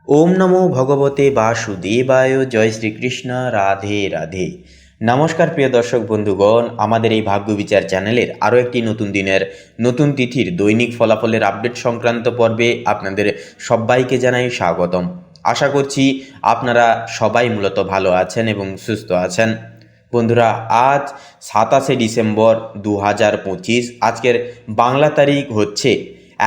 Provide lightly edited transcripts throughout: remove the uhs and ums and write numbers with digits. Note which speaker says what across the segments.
Speaker 1: ওম নমো ভগবতে বাসুদেবায়। জয় শ্রীকৃষ্ণ। রাধে রাধে। নমস্কার প্রিয় দর্শক বন্ধুগণ, আমাদের এই ভাগ্য বিচার চ্যানেলের আরও একটি নতুন দিনের নতুন তিথির দৈনিক ফলাফলের আপডেট সংক্রান্ত পর্বে আপনাদের সবাইকে জানাই স্বাগতম। আশা করছি আপনারা সবাই মূলত ভালো আছেন এবং সুস্থ আছেন। বন্ধুরা, আজ 27শে ডিসেম্বর 2025। আজকের বাংলা তারিখ হচ্ছে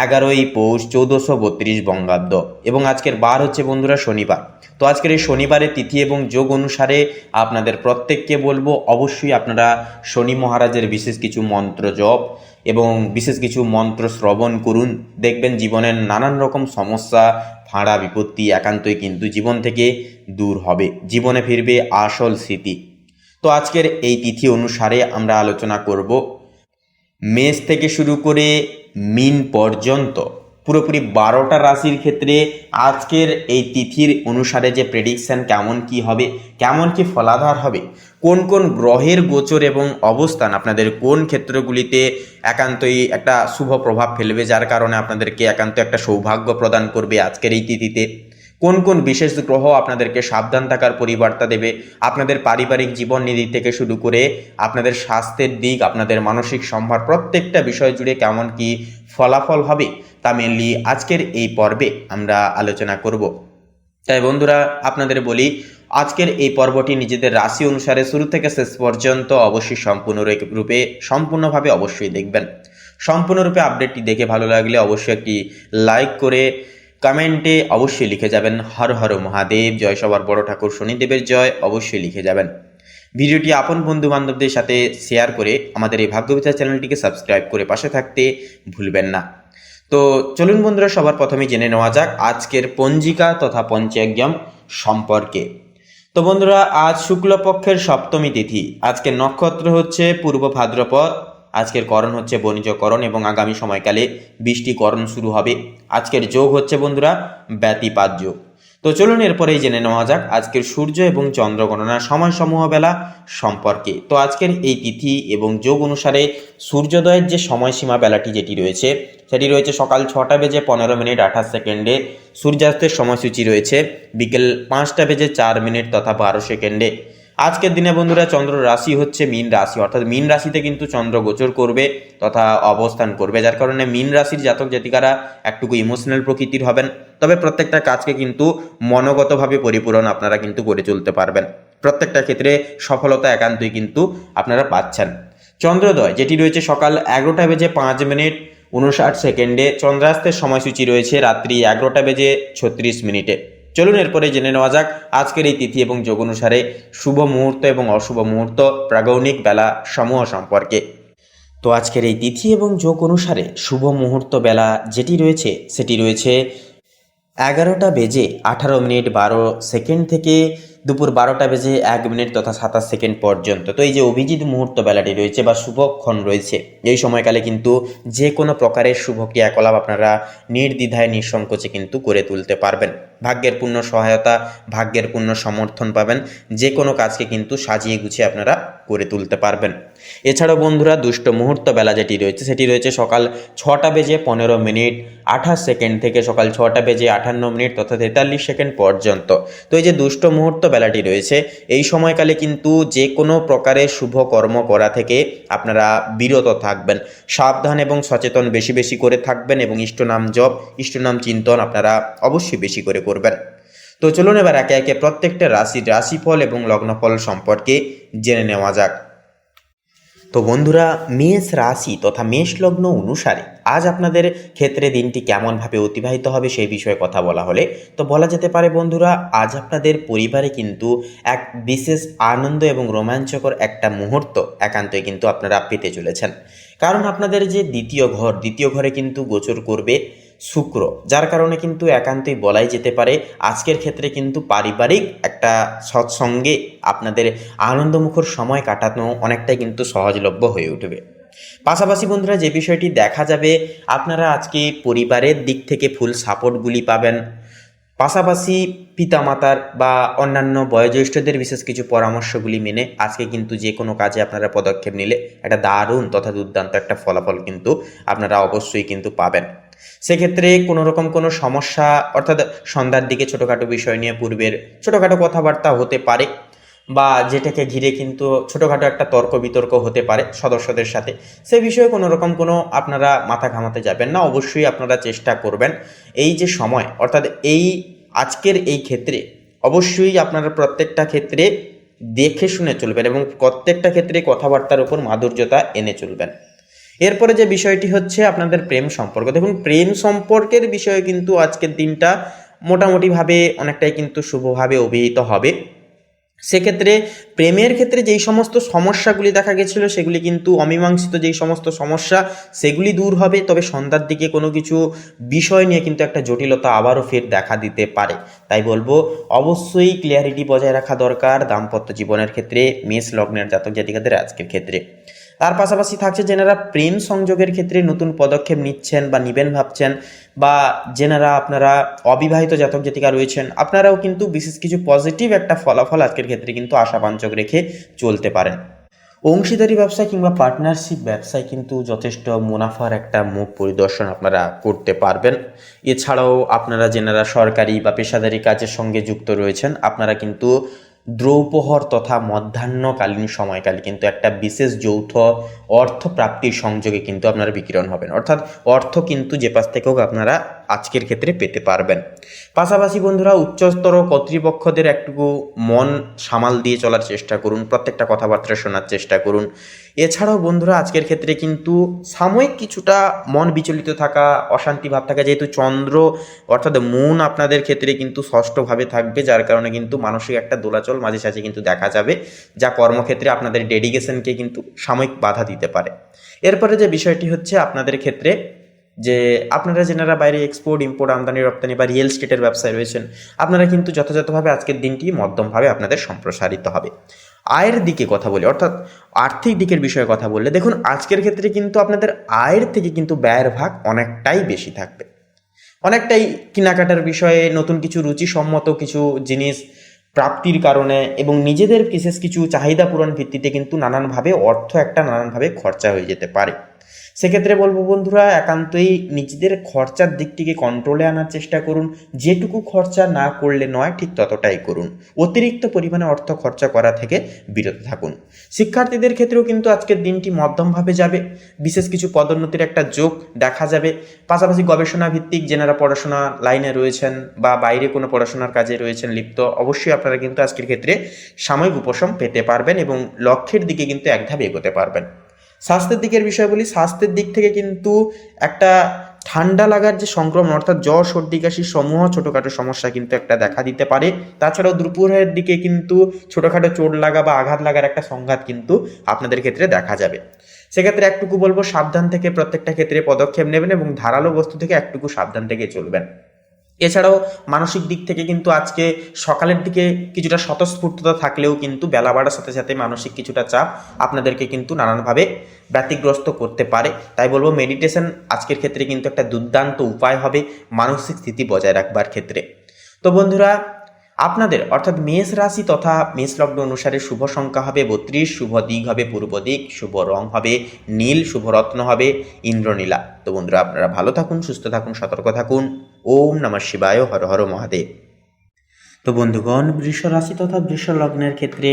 Speaker 1: 11ই পৌষ 1432 বঙ্গাব্দ এবং আজকের বার হচ্ছে বন্ধুরা শনিবার। তো আজকের এই শনিবারের তিথি এবং যোগ অনুসারে আপনাদের প্রত্যেককে বলবো অবশ্যই আপনারা শনি মহারাজের বিশেষ কিছু মন্ত্র জপ এবং বিশেষ কিছু মন্ত্র শ্রবণ করুন। দেখবেন জীবনের নানান রকম সমস্যা, ফাঁড়া, বিপত্তি একান্তই কিন্তু জীবন থেকে দূর হবে, জীবনে ফিরবে আসল স্মৃতি। তো আজকের এই তিথি অনুসারে আমরা আলোচনা করব মেষ থেকে শুরু করে মিন পর্যন্ত পুরোপুরি 12টা রাশির ক্ষেত্রে আজকের এই তিথির অনুসারে যে প্রেডিকশান কেমন কি হবে, কেমন কি ফলাধার হবে, কোন কোন গ্রহের গোচর এবং অবস্থান আপনাদের কোন ক্ষেত্রগুলিতে একান্তই একটা শুভ প্রভাব ফেলবে, যার কারণে আপনাদেরকে একান্ত একটা সৌভাগ্য প্রদান করবে আজকের এই তিথিতে, কোন কোন বিশেষ গ্রহ আপনাদেরকে সাবধান থাকার পরিবার্তা দেবে, আপনাদের পারিবারিক জীবন নিধি থেকে শুরু করে আপনাদের স্বাস্থ্যের দিক, আপনাদের মানসিক সম্ভার, প্রত্যেকটা বিষয় জুড়ে কেমন কি ফলাফল হবে তা মেনলি আজকের এই পর্বে আমরা আলোচনা করব। তাই বন্ধুরা, আপনাদের বলি আজকের এই পর্বটি নিজেদের রাশি অনুসারে শুরু থেকে শেষ পর্যন্ত অবশ্যই সম্পূর্ণভাবে অবশ্যই দেখবেন। সম্পূর্ণরূপে আপডেটটি দেখে ভালো লাগলে অবশ্যই একটি লাইক করে কমেন্টে অবশ্যই লিখে যাবেন হর হর মহাদেব, জয় সবার বড় ঠাকুর শনিদেবের জয়, অবশ্যই লিখে যাবেন। ভিডিওটি আপন বন্ধু বান্ধবদের সাথে শেয়ার করে আমাদের এই ভাগ্যবিচার চ্যানেলটিকে সাবস্ক্রাইব করে পাশে থাকতে ভুলবেন না। তো চলুন বন্ধুরা, সবার প্রথমে জেনে নেওয়া যাক আজকের পঞ্জিকা তথা পঞ্চাঙ্গম সম্পর্কে। তো বন্ধুরা, আজ শুক্লপক্ষের সপ্তমী তিথি, আজকের নক্ষত্র হচ্ছে পূর্ব ভাদ্রপদ, আজকের করণ হচ্ছে বণিজকরণ এবং আগামী সময়কালে বৃষ্টিকরণ শুরু হবে। আজকের যোগ হচ্ছে বন্ধুরা ব্যতিপাত যোগ। তো চলুন এরপরেই জেনে নেওয়া যাক আজকের সূর্য এবং চন্দ্র গণনার সময়সমূহ বেলা সম্পর্কে। তো আজকের এই তিথি এবং যোগ অনুসারে সূর্যোদয়ের যে সময়সীমা বেলাটি যেটি রয়েছে সেটি রয়েছে সকাল 6টা বেজে 15 মিনিট 28 সেকেন্ডে। সূর্যাস্তের সময়সূচি রয়েছে বিকেল 5টা বেজে 4 মিনিট তথা 12 সেকেন্ডে। আজকের দিনে বন্ধুরা চন্দ্র রাশি হচ্ছে মীন রাশি, অর্থাৎ মীন রাশিতে কিন্তু চন্দ্র গোচর করবে তথা অবস্থান করবে, যার কারণে মীন রাশির জাতক জাতিকারা একটুকু ইমোশনাল প্রকৃতির হবেন। তবে প্রত্যেকটা কাজকে কিন্তু মনোগতভাবে পরিপূরণ আপনারা কিন্তু করে চলতে পারবেন, প্রত্যেকটা ক্ষেত্রে সফলতা একান্তই কিন্তু আপনারা পাচ্ছেন। চন্দ্রোদয় যেটি রয়েছে সকাল 11টা বেজে 5 মিনিট 59 সেকেন্ডে। চন্দ্রাস্তের সময়সূচি রয়েছে রাত্রি 11টা বেজে 36 মিনিটে। চলুন এরপরে জেনে নেওয়া যাক আজকের এই তিথি এবং যোগ অনুসারে শুভ মুহূর্ত এবং অশুভ মুহূর্ত প্রাগৌণিক বেলা সমূহ সম্পর্কে। তো আজকের এই তিথি এবং যোগ অনুসারে শুভ মুহূর্ত বেলা যেটি রয়েছে সেটি রয়েছে 11টা বেজে 18 মিনিট 12 সেকেন্ড থেকে দুপুর 12টা বেজে 1 মিনিট তথা 27 সেকেন্ড পর্যন্ত। তো এই যে অভিজিৎ মুহূর্ত বেলাটি রয়েছে বা শুভক্ষণ রয়েছে, এই সময়কালে কিন্তু যে কোনো প্রকারের শুভ ক্রিয়াকলাপ আপনারা নির্দ্বিধায় নিঃসংকোচে কিন্তু করে তুলতে পারবেন। ভাগ্যের পূর্ণ সহায়তা, ভাগ্যের পূর্ণ সমর্থন পাবেন, যে কোনো কাজকে কিন্তু সাজিয়ে গুছিয়ে আপনারা করে তুলতে পারবেন। এছাড়াও বন্ধুরা দুষ্ট মুহূর্ত বেলা যেটি রয়েছে সেটি রয়েছে সকাল 6টা বেজে 15 মিনিট 28 সেকেন্ড থেকে সকাল 6টা বেজে 58 মিনিট তথা 43 সেকেন্ড পর্যন্ত। তো এই যে দুষ্ট মুহূর্ত বেলাটি রয়েছে এই সময়কালে কিন্তু যে কোনো প্রকারের শুভ কর্ম করা থেকে আপনারা বিরত থাকবেন, সাবধান এবং সচেতন বেশি বেশি করে থাকবেন এবং ইষ্টনাম জপ, ইষ্টনাম চিন্তন আপনারা অবশ্যই বেশি করে করবেন। তো চলুন এবার একে একে প্রত্যেকটা রাশির রাশিফল এবং লগ্নফল সম্পর্কে জেনে নেওয়া যাক। তো বন্ধুরা, মেষ রাশি তথা মেষ লগ্ন অনুসারে আজ আপনাদের ক্ষেত্রে দিনটি কেমনভাবে অতিবাহিত হবে সেই বিষয়ে কথা বলা হলে তো বলা যেতে পারে বন্ধুরা, আজ আপনাদের পরিবারে কিন্তু এক বিশেষ আনন্দ এবং রোমাঞ্চকর একটা মুহূর্ত একান্তই কিন্তু আপনারা পেতে চলেছেন। কারণ আপনাদের যে দ্বিতীয় ঘরে কিন্তু গোচর করবে শুক্র, যার কারণে কিন্তু একান্তই বলাই যেতে পারে আজকের ক্ষেত্রে কিন্তু পারিবারিক একটা সৎসঙ্গে আপনাদের আনন্দমুখর সময় কাটানো অনেকটাই কিন্তু সহজলভ্য হয়ে উঠবে। পাশাপাশি বন্ধুরা যে বিষয়টি দেখা যাবে, আপনারা আজকে পরিবারের দিক থেকে ফুল সাপোর্টগুলি পাবেন। পাশাপাশি পিতামাতার বা অন্যান্য বয়োজ্যেষ্ঠদের বিশেষ কিছু পরামর্শগুলি মেনে আজকে কিন্তু যে কোনো কাজে আপনারা পদক্ষেপ নিলে একটা দারুণ তথা দুর্দান্ত একটা ফলাফল কিন্তু আপনারা অবশ্যই কিন্তু পাবেন। সেক্ষেত্রে কোনো রকম কোনো সমস্যা অর্থাৎ সন্ধ্যার দিকে ছোটোখাটো বিষয় নিয়ে পূর্বের ছোটোখাটো কথাবার্তা হতে পারে, বা যেটাকে ঘিরে কিন্তু ছোটোখাটো একটা তর্ক বিতর্ক হতে পারে সদস্যদের সাথে। সে বিষয়ে কোনো রকম কোনো আপনারা মাথা ঘামাতে যাবেন না। অবশ্যই আপনারা চেষ্টা করবেন এই যে সময় অর্থাৎ এই আজকের এই ক্ষেত্রে অবশ্যই আপনারা প্রত্যেকটা ক্ষেত্রে দেখে শুনে চলবেন এবং প্রত্যেকটা ক্ষেত্রে কথাবার্তার উপর মাধুর্যতা এনে চলবেন। এরপরে যে বিষয়টি হচ্ছে আপনাদের প্রেম সম্পর্ক। দেখুন, প্রেম সম্পর্কের বিষয়ে কিন্তু আজকের দিনটা মোটামুটিভাবে অনেকটাই কিন্তু শুভভাবে অভিহিত হবে। সেক্ষেত্রে প্রেমের ক্ষেত্রে যেই সমস্ত সমস্যাগুলি দেখা গেছিলো সেগুলি কিন্তু অমীমাংসিত, যেই সমস্ত সমস্যা সেগুলি দূর হবে। তবে সন্ধ্যার দিকে কোনো কিছু বিষয় নিয়ে কিন্তু একটা জটিলতা আবারও ফের দেখা দিতে পারে। তাই বলবো অবশ্যই ক্লিয়ারিটি বজায় রাখা দরকার দাম্পত্য জীবনের ক্ষেত্রে মেষ লগ্নের জাতক জাতিকাদের আজকের ক্ষেত্রে। তার পাশাপাশি থাকছে যেনারা প্রেম সংযোগের ক্ষেত্রে নতুন পদক্ষেপ নিচ্ছেন বা নিবেন ভাবছেন, বা যেনারা আপনারা অবিবাহিত জাতক জাতিকা রয়েছেন, আপনারাও কিন্তু বিশেষ কিছু পজিটিভ একটা ফলাফল আজকের ক্ষেত্রে কিন্তু আশাবাঞ্চক রেখে চলতে পারেন। অংশীদারি ব্যবসা কিংবা পার্টনারশিপ ব্যবসায় কিন্তু যথেষ্ট মুনাফার একটা মুখ পরিদর্শন আপনারা করতে পারবেন। এছাড়াও আপনারা যেনারা সরকারি বা পেশাদারি কাজের সঙ্গে যুক্ত রয়েছেন, আপনারা কিন্তু দ্রৌপহর তথা মধ্যাহ্নকালীন সময়কালে কিন্তু একটা বিশেষ যৌথ অর্থ প্রাপ্তির সংযোগে কিন্তু আপনারা বিকিরণ হবেন, অর্থাৎ অর্থ কিন্তু যে পাশ থেকেও আপনারা আজকের ক্ষেত্রে পেতে পারবেন। পাশাপাশি বন্ধুরা, উচ্চস্তর কর্তৃপক্ষদের একটু মন সামাল দিয়ে চলার চেষ্টা করুন, প্রত্যেকটা কথাবার্তা শোনার চেষ্টা করুন। এছাড়াও বন্ধুরা আজকের ক্ষেত্রে কিন্তু সাময়িক কিছুটা মন বিচলিত থাকা, অশান্তি ভাব থাকা, যেহেতু চন্দ্র অর্থাৎ মন আপনাদের ক্ষেত্রে কিন্তু ষষ্ঠভাবে থাকবে, যার কারণে কিন্তু মানসিক একটা দোলাচল মাঝে সাঝে কিন্তু দেখা যাবে, যা কর্মক্ষেত্রে আপনাদের ডেডিকেশনকে কিন্তু সাময়িক বাধা দিতে পারে। এরপরে যে বিষয়টি হচ্ছে আপনাদের ক্ষেত্রে যে আপনারা যেনারা বাইরে এক্সপোর্ট ইম্পোর্ট আমদানি রপ্তানি বা রিয়েল স্টেটের ব্যবসায় রয়েছেন, আপনারা কিন্তু যথাযথভাবে আজকের দিনটি মধ্যমভাবে আপনাদের সম্প্রসারিত হবে। আয়ের দিকে কথা বলি, অর্থাৎ আর্থিক দিকের বিষয়ে কথা বললে দেখুন আজকের ক্ষেত্রে কিন্তু আপনাদের আয়ের থেকে কিন্তু ব্যয়ের ভাগ অনেকটাই বেশি থাকবে। অনেকটাই কেনাকাটার বিষয়ে নতুন কিছু রুচিসম্মত কিছু জিনিস প্রাপ্তির কারণে এবং নিজেদের বিশেষ কিছু চাহিদা পূরণ ভিত্তিতে কিন্তু নানানভাবে অর্থ একটা নানানভাবে খরচা হয়ে যেতে পারে। সেক্ষেত্রে বলবো বন্ধুরা, একান্তই নিজেদের খরচার দিকটিকে কন্ট্রোলে আনার চেষ্টা করুন। যেটুকু খরচা না করলে নয় ঠিক ততটাই করুন। অতিরিক্ত পরিমাণে অর্থ খরচা করা থেকে বিরত থাকুন। শিক্ষার্থীদের ক্ষেত্রেও কিন্তু আজকের দিনটি মধ্যমভাবে যাবে, বিশেষ কিছু পদোন্নতির একটা যোগ দেখা যাবে। পাশাপাশি গবেষণা ভিত্তিক যেনারা পড়াশোনা লাইনে রয়েছেন বা বাইরে কোনো পড়াশোনার কাজে রয়েছেন লিপ্ত, অবশ্যই আপনারা কিন্তু আজকের ক্ষেত্রে সাময়িক উপশম পেতে পারবেন এবং লক্ষ্যের দিকে কিন্তু এক ধাপ এগোতে পারবেন। স্বাস্থ্যের দিকের বিষয় বলি, স্বাস্থ্যের দিক থেকে কিন্তু একটা ঠান্ডা লাগার যে সংক্রমণ অর্থাৎ জ্বর সর্দি কাশি সমূহ ছোটোখাটো সমস্যা কিন্তু একটা দেখা দিতে পারে। তাছাড়াও দুপুরের দিকে কিন্তু ছোটোখাটো চোট লাগা বা আঘাত লাগার একটা সংঘাত কিন্তু আপনাদের ক্ষেত্রে দেখা যাবে। সেক্ষেত্রে একটুকু বলবো সাবধান থেকে প্রত্যেকটা ক্ষেত্রে পদক্ষেপ নেবেন এবং ধারালো বস্তু থেকে একটুকু সাবধান থেকে চলবেন। এছাড়াও মানসিক দিক থেকে কিন্তু আজকে সকালের দিকে কিছুটা স্বতঃস্ফূর্ততা থাকলেও কিন্তু বেলা বাড়ার সাথে সাথে মানসিক কিছুটা চাপ আপনাদেরকে কিন্তু নানানভাবে ব্যতিগ্রস্ত করতে পারে। তাই বলবো মেডিটেশন আজকের ক্ষেত্রে কিন্তু একটা দুর্দান্ত উপায় হবে মানসিক স্থিতি বজায় রাখবার ক্ষেত্রে। তো বন্ধুরা, আপনাদের অর্থাৎ মেষ রাশি তথা মেষ লগ্ন অনুসারে শুভ সংখ্যা হবে 32, শুভ দিক হবে পূর্ব দিক, শুভ রং হবে নীল, শুভ রত্ন হবে ইন্দ্রনীলা। তো বন্ধুরা, আপনারা ভালো থাকুন, সুস্থ থাকুন, সতর্ক থাকুন। ওম নমঃ শিবায়, হর হর মহাদেব। তো বন্ধুগণ, বৃষ রাশি তথা বৃষ লগ্নের ক্ষেত্রে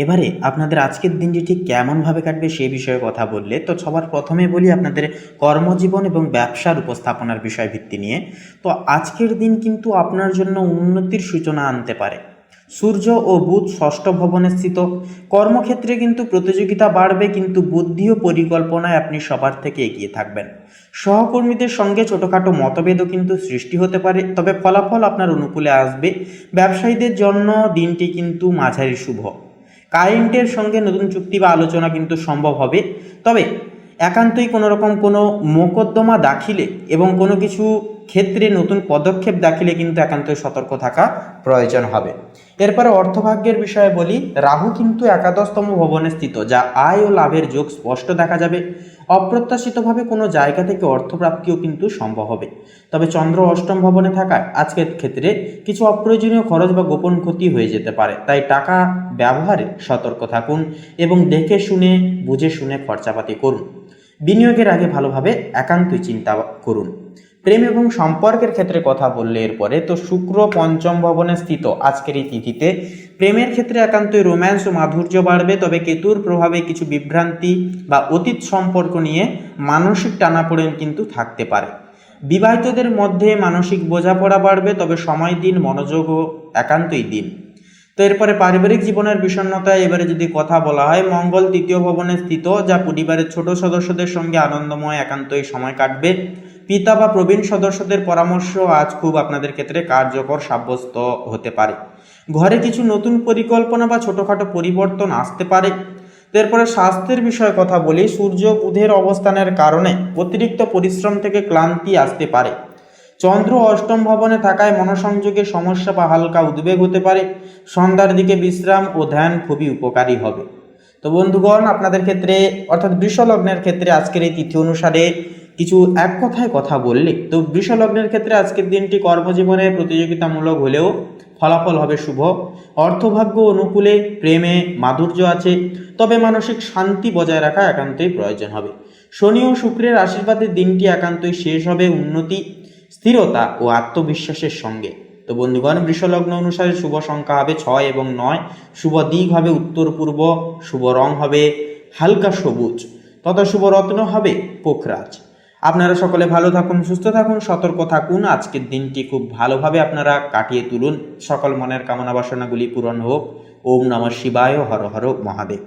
Speaker 1: এবারে আপনাদের আজকের দিনটি ঠিক কেমনভাবে কাটবে সেই বিষয়ে কথা বললে, তো সবার প্রথমে বলি আপনাদের কর্মজীবন এবং ব্যবসার উপস্থাপনার বিষয় ভিত্তি নিয়ে। তো আজকের দিন কিন্তু আপনার জন্য উন্নতির সূচনা আনতে পারে। সূর্য ও বুধ ষষ্ঠ ভবনে স্থিত, কর্মক্ষেত্রে কিন্তু প্রতিযোগিতা বাড়বে, কিন্তু বুদ্ধি ও পরিকল্পনায় আপনি সবার থেকে এগিয়ে থাকবেন। সহকর্মীদের সঙ্গে ছোটোখাটো মতভেদও কিন্তু সৃষ্টি হতে পারে, তবে ফলাফল আপনার অনুকূলে আসবে। ব্যবসায়ীদের জন্য দিনটি কিন্তু মাঝারি শুভ। ক্লায়েন্টের সঙ্গে নতুন চুক্তি বা আলোচনা কিন্তু সম্ভব হবে, তবে একান্তই কোনো রকম কোনো মোকদ্দমা দাখিলে এবং কোনো কিছু ক্ষেত্রে নতুন পদক্ষেপ দাখিলে কিন্তু একান্তই সতর্ক থাকা প্রয়োজন হবে। এরপরে অর্থভাগ্যের বিষয়ে বলি, রাহু কিন্তু একাদশতম ভবনে স্থিত, যা আয় ও লাভের যোগ স্পষ্ট দেখা যাবে। অপ্রত্যাশিতভাবে কোনো জায়গা থেকে অর্থপ্রাপ্তিও কিন্তু সম্ভব হবে, তবে চন্দ্র অষ্টম ভবনে থাকায় আজকের ক্ষেত্রে কিছু অপ্রয়োজনীয় খরচ বা গোপন ক্ষতি হয়ে যেতে পারে। তাই টাকা ব্যবহারে সতর্ক থাকুন এবং দেখে শুনে বুঝে শুনে খরচাপাতি করুন। বিনিয়োগের আগে ভালোভাবে একান্তই চিন্তা করুন। প্রেম এবং সম্পর্কের ক্ষেত্রে কথা বললে এরপরে তো শুক্র পঞ্চম ভবনে স্থিত আজকের এই তিথিতে প্রেমের ক্ষেত্রে একান্তই রোম্যান্স ও মাধুর্য বাড়বে, তবে কেতুর প্রভাবে কিছু বিভ্রান্তি বা অতীত সম্পর্ক নিয়ে মানসিক টানাপোড়েন কিন্তু থাকতে পারে। বিবাহিতদের মধ্যে মানসিক বোঝাপড়া বাড়বে, তবে সময় দিন, মনোযোগও একান্তই দিন। তো এরপরে পারিবারিক জীবনের বিষণ্ণতায় এবারে যদি কথা বলা হয়, মঙ্গল তৃতীয় ভবনে স্থিত, যা পরিবারের ছোট সদস্যদের সঙ্গে আনন্দময় একান্তই সময় কাটবে। পিতা বা প্রবীণ সদস্যদের পরামর্শ আজ খুব আপনাদের ক্ষেত্রে কার্যকর সাব্যস্ত হতে পারে। ঘরে কিছু নতুন পরিকল্পনা বা ছোটোখাটো পরিবর্তন আসতে পারে। এরপরে স্বাস্থ্যের বিষয়ে কথা বলি, সূর্য বুধের অবস্থানের কারণে অতিরিক্ত পরিশ্রম থেকে ক্লান্তি আসতে পারে। চন্দ্র অষ্টম ভবনে থাকায় মনসংযোগের সমস্যা বা হালকা উদ্বেগ হতে পারে। সন্ধ্যার দিকে বিশ্রাম ও ধ্যান খুবই উপকারী হবে। তো বন্ধুগণ, আপনাদের ক্ষেত্রে অর্থাৎ বৃষ লগ্নের ক্ষেত্রে আজকের এই তিথি অনুসারে কিছু এক কথায় কথা বললে, তো বৃষ লগ্নের ক্ষেত্রে আজকের দিনটি কর্মজীবনে প্রতিযোগিতামূলক হলেও ফলাফল হবে শুভ। অর্থভাগ্য অনুকূলে, প্রেমে মাধুর্য আছে, তবে মানসিক শান্তি বজায় রাখা একান্তই প্রয়োজন হবে। শনি ও শুক্রের আশীর্বাদে দিনটি একান্তই শেষ হবে উন্নতি, স্থিরতা ও আত্মবিশ্বাসের সঙ্গে। তো বন্ধুগণ, বৃষলগ্ন অনুসারে শুভ সংখ্যা হবে 6 এবং 9, শুভ দিক হবে উত্তর পূর্ব, শুভ রং হবে হালকা সবুজ, তথা শুভ রত্ন হবে পোখরাজ। আপনারা সকলে ভালো থাকুন, সুস্থ থাকুন, সতর্ক থাকুন। আজকের দিনটি খুব ভালোভাবে আপনারা কাটিয়ে তুলুন। সকল মনের কামনা বাসনাগুলি পূরণ হোক। ওম নমঃ শিবায়, হর হর মহাদেব।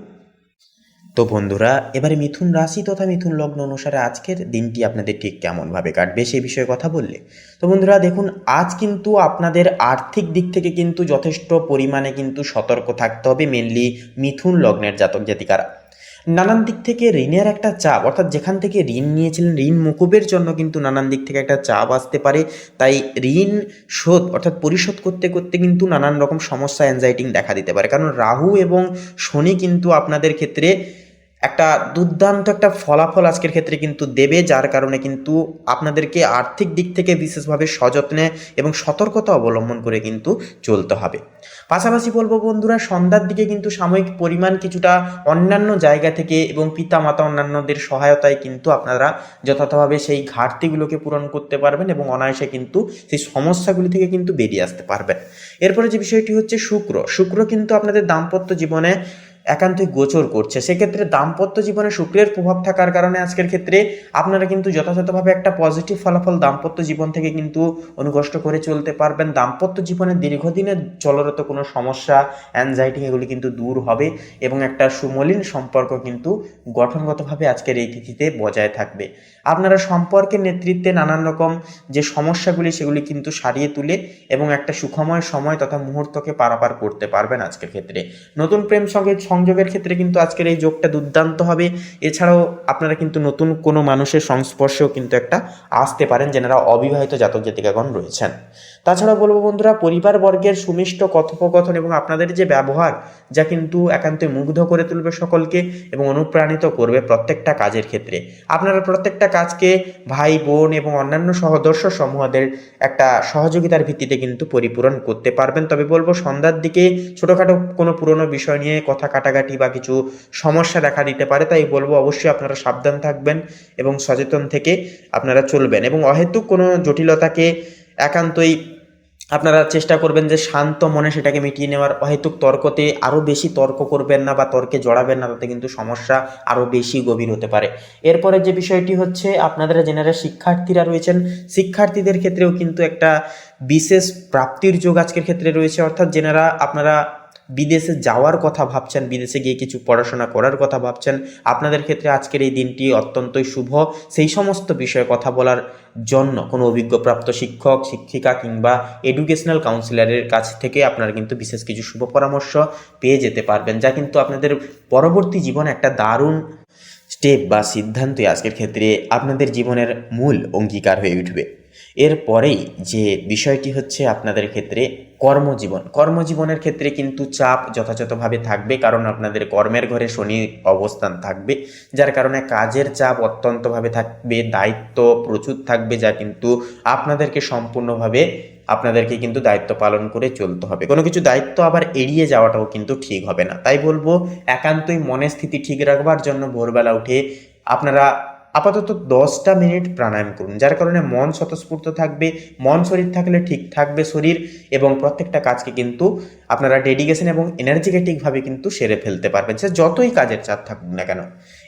Speaker 1: তো বন্ধুরা, এবারে মিথুন রাশি তথা মিথুন লগ্ন অনুসারে আজকের দিনটি আপনাদের ঠিক কেমনভাবে কাটবে সেই বিষয়ে কথা বললে, তো বন্ধুরা দেখুন, আজ কিন্তু আপনাদের আর্থিক দিক থেকে কিন্তু যথেষ্ট পরিমাণে কিন্তু সতর্ক থাকতে হবে। মেনলি মিথুন লগ্নের জাতক জাতিকারা নানান দিক থেকে ঋণের একটা চাপ, অর্থাৎ যেখান থেকে ঋণ নিয়েছিলেন ঋণ মুকুবের জন্য কিন্তু নানান দিক থেকে একটা চাপ আসতে পারে। তাই ঋণ শোধ অর্থাৎ পরিশোধ করতে করতে কিন্তু নানান রকম সমস্যা অ্যাংজাইটি দেখা দিতে পারে, কারণ রাহু এবং শনি কিন্তু আপনাদের ক্ষেত্রে একটা দুর্দান্ত একটা ফলাফল আজকের ক্ষেত্রে কিন্তু দেবে, যার কারণে কিন্তু আপনাদেরকে আর্থিক দিক থেকে বিশেষভাবে সযত্নে এবং সতর্কতা অবলম্বন করে কিন্তু চলতে হবে। পাশাপাশি বলবো বন্ধুরা, সন্ধ্যার দিকে কিন্তু সাময়িক পরিমাণ কিছুটা অন্যান্য জায়গা থেকে এবং পিতা মাতা অন্যান্যদের সহায়তায় কিন্তু আপনারা যথাযথভাবে সেই ঘাটতিগুলোকে পূরণ করতে পারবেন এবং অনায়াসে কিন্তু সেই সমস্যাগুলি থেকে কিন্তু বেরিয়ে আসতে পারবেন। এরপরে যে বিষয়টি হচ্ছে শুক্র কিন্তু আপনাদের দাম্পত্য জীবনে একান্তই গোচর করছে। সেক্ষেত্রে দাম্পত্য জীবনে শুক্রের প্রভাব থাকার কারণে আজকের ক্ষেত্রে আপনারা কিন্তু যথাযথভাবে একটা পজিটিভ ফলাফল দাম্পত্য জীবন থেকে কিন্তু অনুকষ্ট করে চলতে পারবেন। দাম্পত্য জীবনে দীর্ঘদিনের চলরত কোনো সমস্যা, অ্যাংজাইটি এগুলি কিন্তু দূর হবে এবং একটা সুমলিন সম্পর্ক কিন্তু গঠনগতভাবে আজকের এই তিথিতে বজায় থাকবে। আপনারা সম্পর্কের নেতৃত্বে নানান রকম যে সমস্যাগুলি সেগুলি কিন্তু সারিয়ে তুলে এবং একটা সুখময় সময় তথা মুহূর্তকে পারাপার করতে পারবেন আজকের ক্ষেত্রে। নতুন প্রেম সংযোগের ক্ষেত্রে কিন্তু আজকের এই যোগটা দুর্দান্ত হবে। এছাড়াও আপনারা কিন্তু নতুন কোনো মানুষের সংস্পর্শেও কিন্তু একটা আসতে পারেন, যারা অবিবাহিত জাতক জাতিকাগণ রয়েছেন। তাছাড়া বলবো বন্ধুরা, পরিবার বর্গের সুমিষ্ট কথোপকথন এবং আপনাদের যে ব্যবহার, যা কিন্তু একান্তই মুগ্ধ করে তুলবে সকলকে এবং অনুপ্রাণিত করবে প্রত্যেকটা কাজের ক্ষেত্রে। আপনারা প্রত্যেকটা কাজকে ভাই বোন এবং অন্যান্য সদস্য সমূহদের একটা সহযোগিতার ভিত্তিতে কিন্তু পরিপূরণ করতে পারবেন। তবে বলবো, সন্ধ্যার দিকে ছোটোখাটো কোনো পুরনো বিষয় নিয়ে কথা কাটাকাটি বা কিছু সমস্যা দেখা দিতে পারে। তাই বলবো, অবশ্যই আপনারা সাবধান থাকবেন এবং সচেতন থেকে আপনারা চলবেন এবং অহেতুক কোনো জটিলতাকে একান্তই আপনারা চেষ্টা করবেন যে শান্ত মনে সেটাকে মিটিয়ে নেওয়ার। অহেতুক তর্কতে আরও বেশি তর্ক করবেন না বা তর্কে জড়াবেন না, তাতে কিন্তু সমস্যা আরও বেশি গভীর হতে পারে। এরপরে যে বিষয়টি হচ্ছে, আপনারা যারা শিক্ষার্থীরা রয়েছেন, শিক্ষার্থীদের ক্ষেত্রেও কিন্তু একটা বিশেষ প্রাপ্তির যোগ আজকের ক্ষেত্রে রয়েছে। অর্থাৎ যারা আপনারা বিদেশে যাওয়ার কথা ভাবছেন, বিদেশে গিয়ে কিছু পড়াশোনা করার কথা ভাবছেন, আপনাদের ক্ষেত্রে আজকের এই দিনটি অত্যন্তই শুভ। সেই সমস্ত বিষয়ে কথা বলার জন্য কোনো অভিজ্ঞপ্রাপ্ত শিক্ষক, শিক্ষিকা কিংবা এডুকেশনাল কাউন্সিলরের কাছ থেকে আপনারা কিন্তু বিশেষ কিছু শুভ পরামর্শ পেয়ে যেতে পারবেন, যা কিন্তু আপনাদের পরবর্তী জীবনে একটা দারুণ স্টেপ বা সিদ্ধান্তই আজকের ক্ষেত্রে আপনাদের জীবনের মূল অঙ্গীকার হয়ে উঠবে। এরপরেই যে বিষয়টি হচ্ছে আপনাদের ক্ষেত্রে কর্মজীবনের ক্ষেত্রে কিন্তু চাপ যথাযথভাবে থাকবে, কারণ আপনাদের কর্মের ঘরে শনি অবস্থান থাকবে, যার কারণে কাজের চাপ অত্যন্তভাবে থাকবে, দায়িত্ব প্রচুর থাকবে, যা কিন্তু আপনাদেরকে সম্পূর্ণভাবে আপনাদেরকে কিন্তু দায়িত্ব পালন করে চলতে হবে। কোনো কিছু দায়িত্ব আবার এড়িয়ে যাওয়াটাও কিন্তু ঠিক হবে না। তাই বলবো, একান্তই মনের স্থিতি ঠিক রাখবার জন্য ভোরবেলা উঠে আপনারা আপাতত 10টা মিনিট প্রাণায়াম করুন, যার কারণে মন স্বতঃস্ফূর্ত থাকবে, মন শরীর থাকলে ঠিক থাকবে শরীর, এবং প্রত্যেকটা কাজকে কিন্তু আপনারা ডেডিকেশন এবং এনার্জেটিকভাবে কিন্তু সেরে ফেলতে পারবেন, সে যতই কাজের চাপ থাকুক না কেন।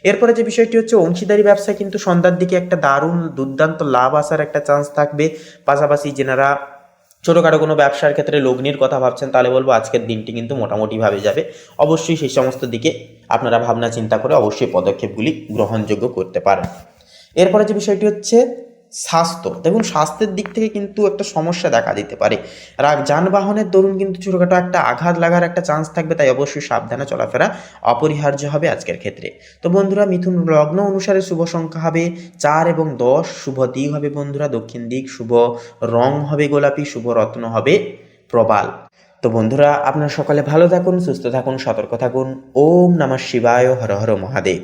Speaker 1: এরপরে যে বিষয়টি হচ্ছে, অংশীদারি ব্যবসায় কিন্তু সন্ধ্যার দিকে একটা দারুণ দুর্দান্ত লাভ আসার একটা চান্স থাকবে। পাশাপাশি যেনারা ছোটোখাটো কোনো ব্যবসার ক্ষেত্রে লগ্নির কথা ভাবছেন, তাহলে বলবো আজকের দিনটি কিন্তু মোটামুটিভাবে যাবে। অবশ্যই সেই সমস্ত দিকে আপনারা ভাবনা চিন্তা করে অবশ্যই পদক্ষেপগুলি গ্রহণযোগ্য করতে পারেন। এরপরে যে বিষয়টি হচ্ছে স্বাস্থ্য, দেখুন স্বাস্থ্যের দিক থেকে কিন্তু একটা সমস্যা দেখা দিতে পারে। যানবাহনের দরুন কিন্তু ছোটোখাটো একটা আঘাত লাগার একটা চান্স থাকবে, তাই অবশ্যই সাবধানে চলাফেরা অপরিহার্য হবে আজকের ক্ষেত্রে। তো বন্ধুরা, মিথুন লগ্ন অনুসারে শুভ সংখ্যা হবে 4 এবং 10, শুভ দিক হবে বন্ধুরা দক্ষিণ দিক, শুভ রং হবে গোলাপি, শুভ রত্ন হবে প্রবাল। তো বন্ধুরা, আপনারা সকালে ভালো থাকুন, সুস্থ থাকুন, সতর্ক থাকুন। ওম নমঃ শিবায়, হর হর মহাদেব।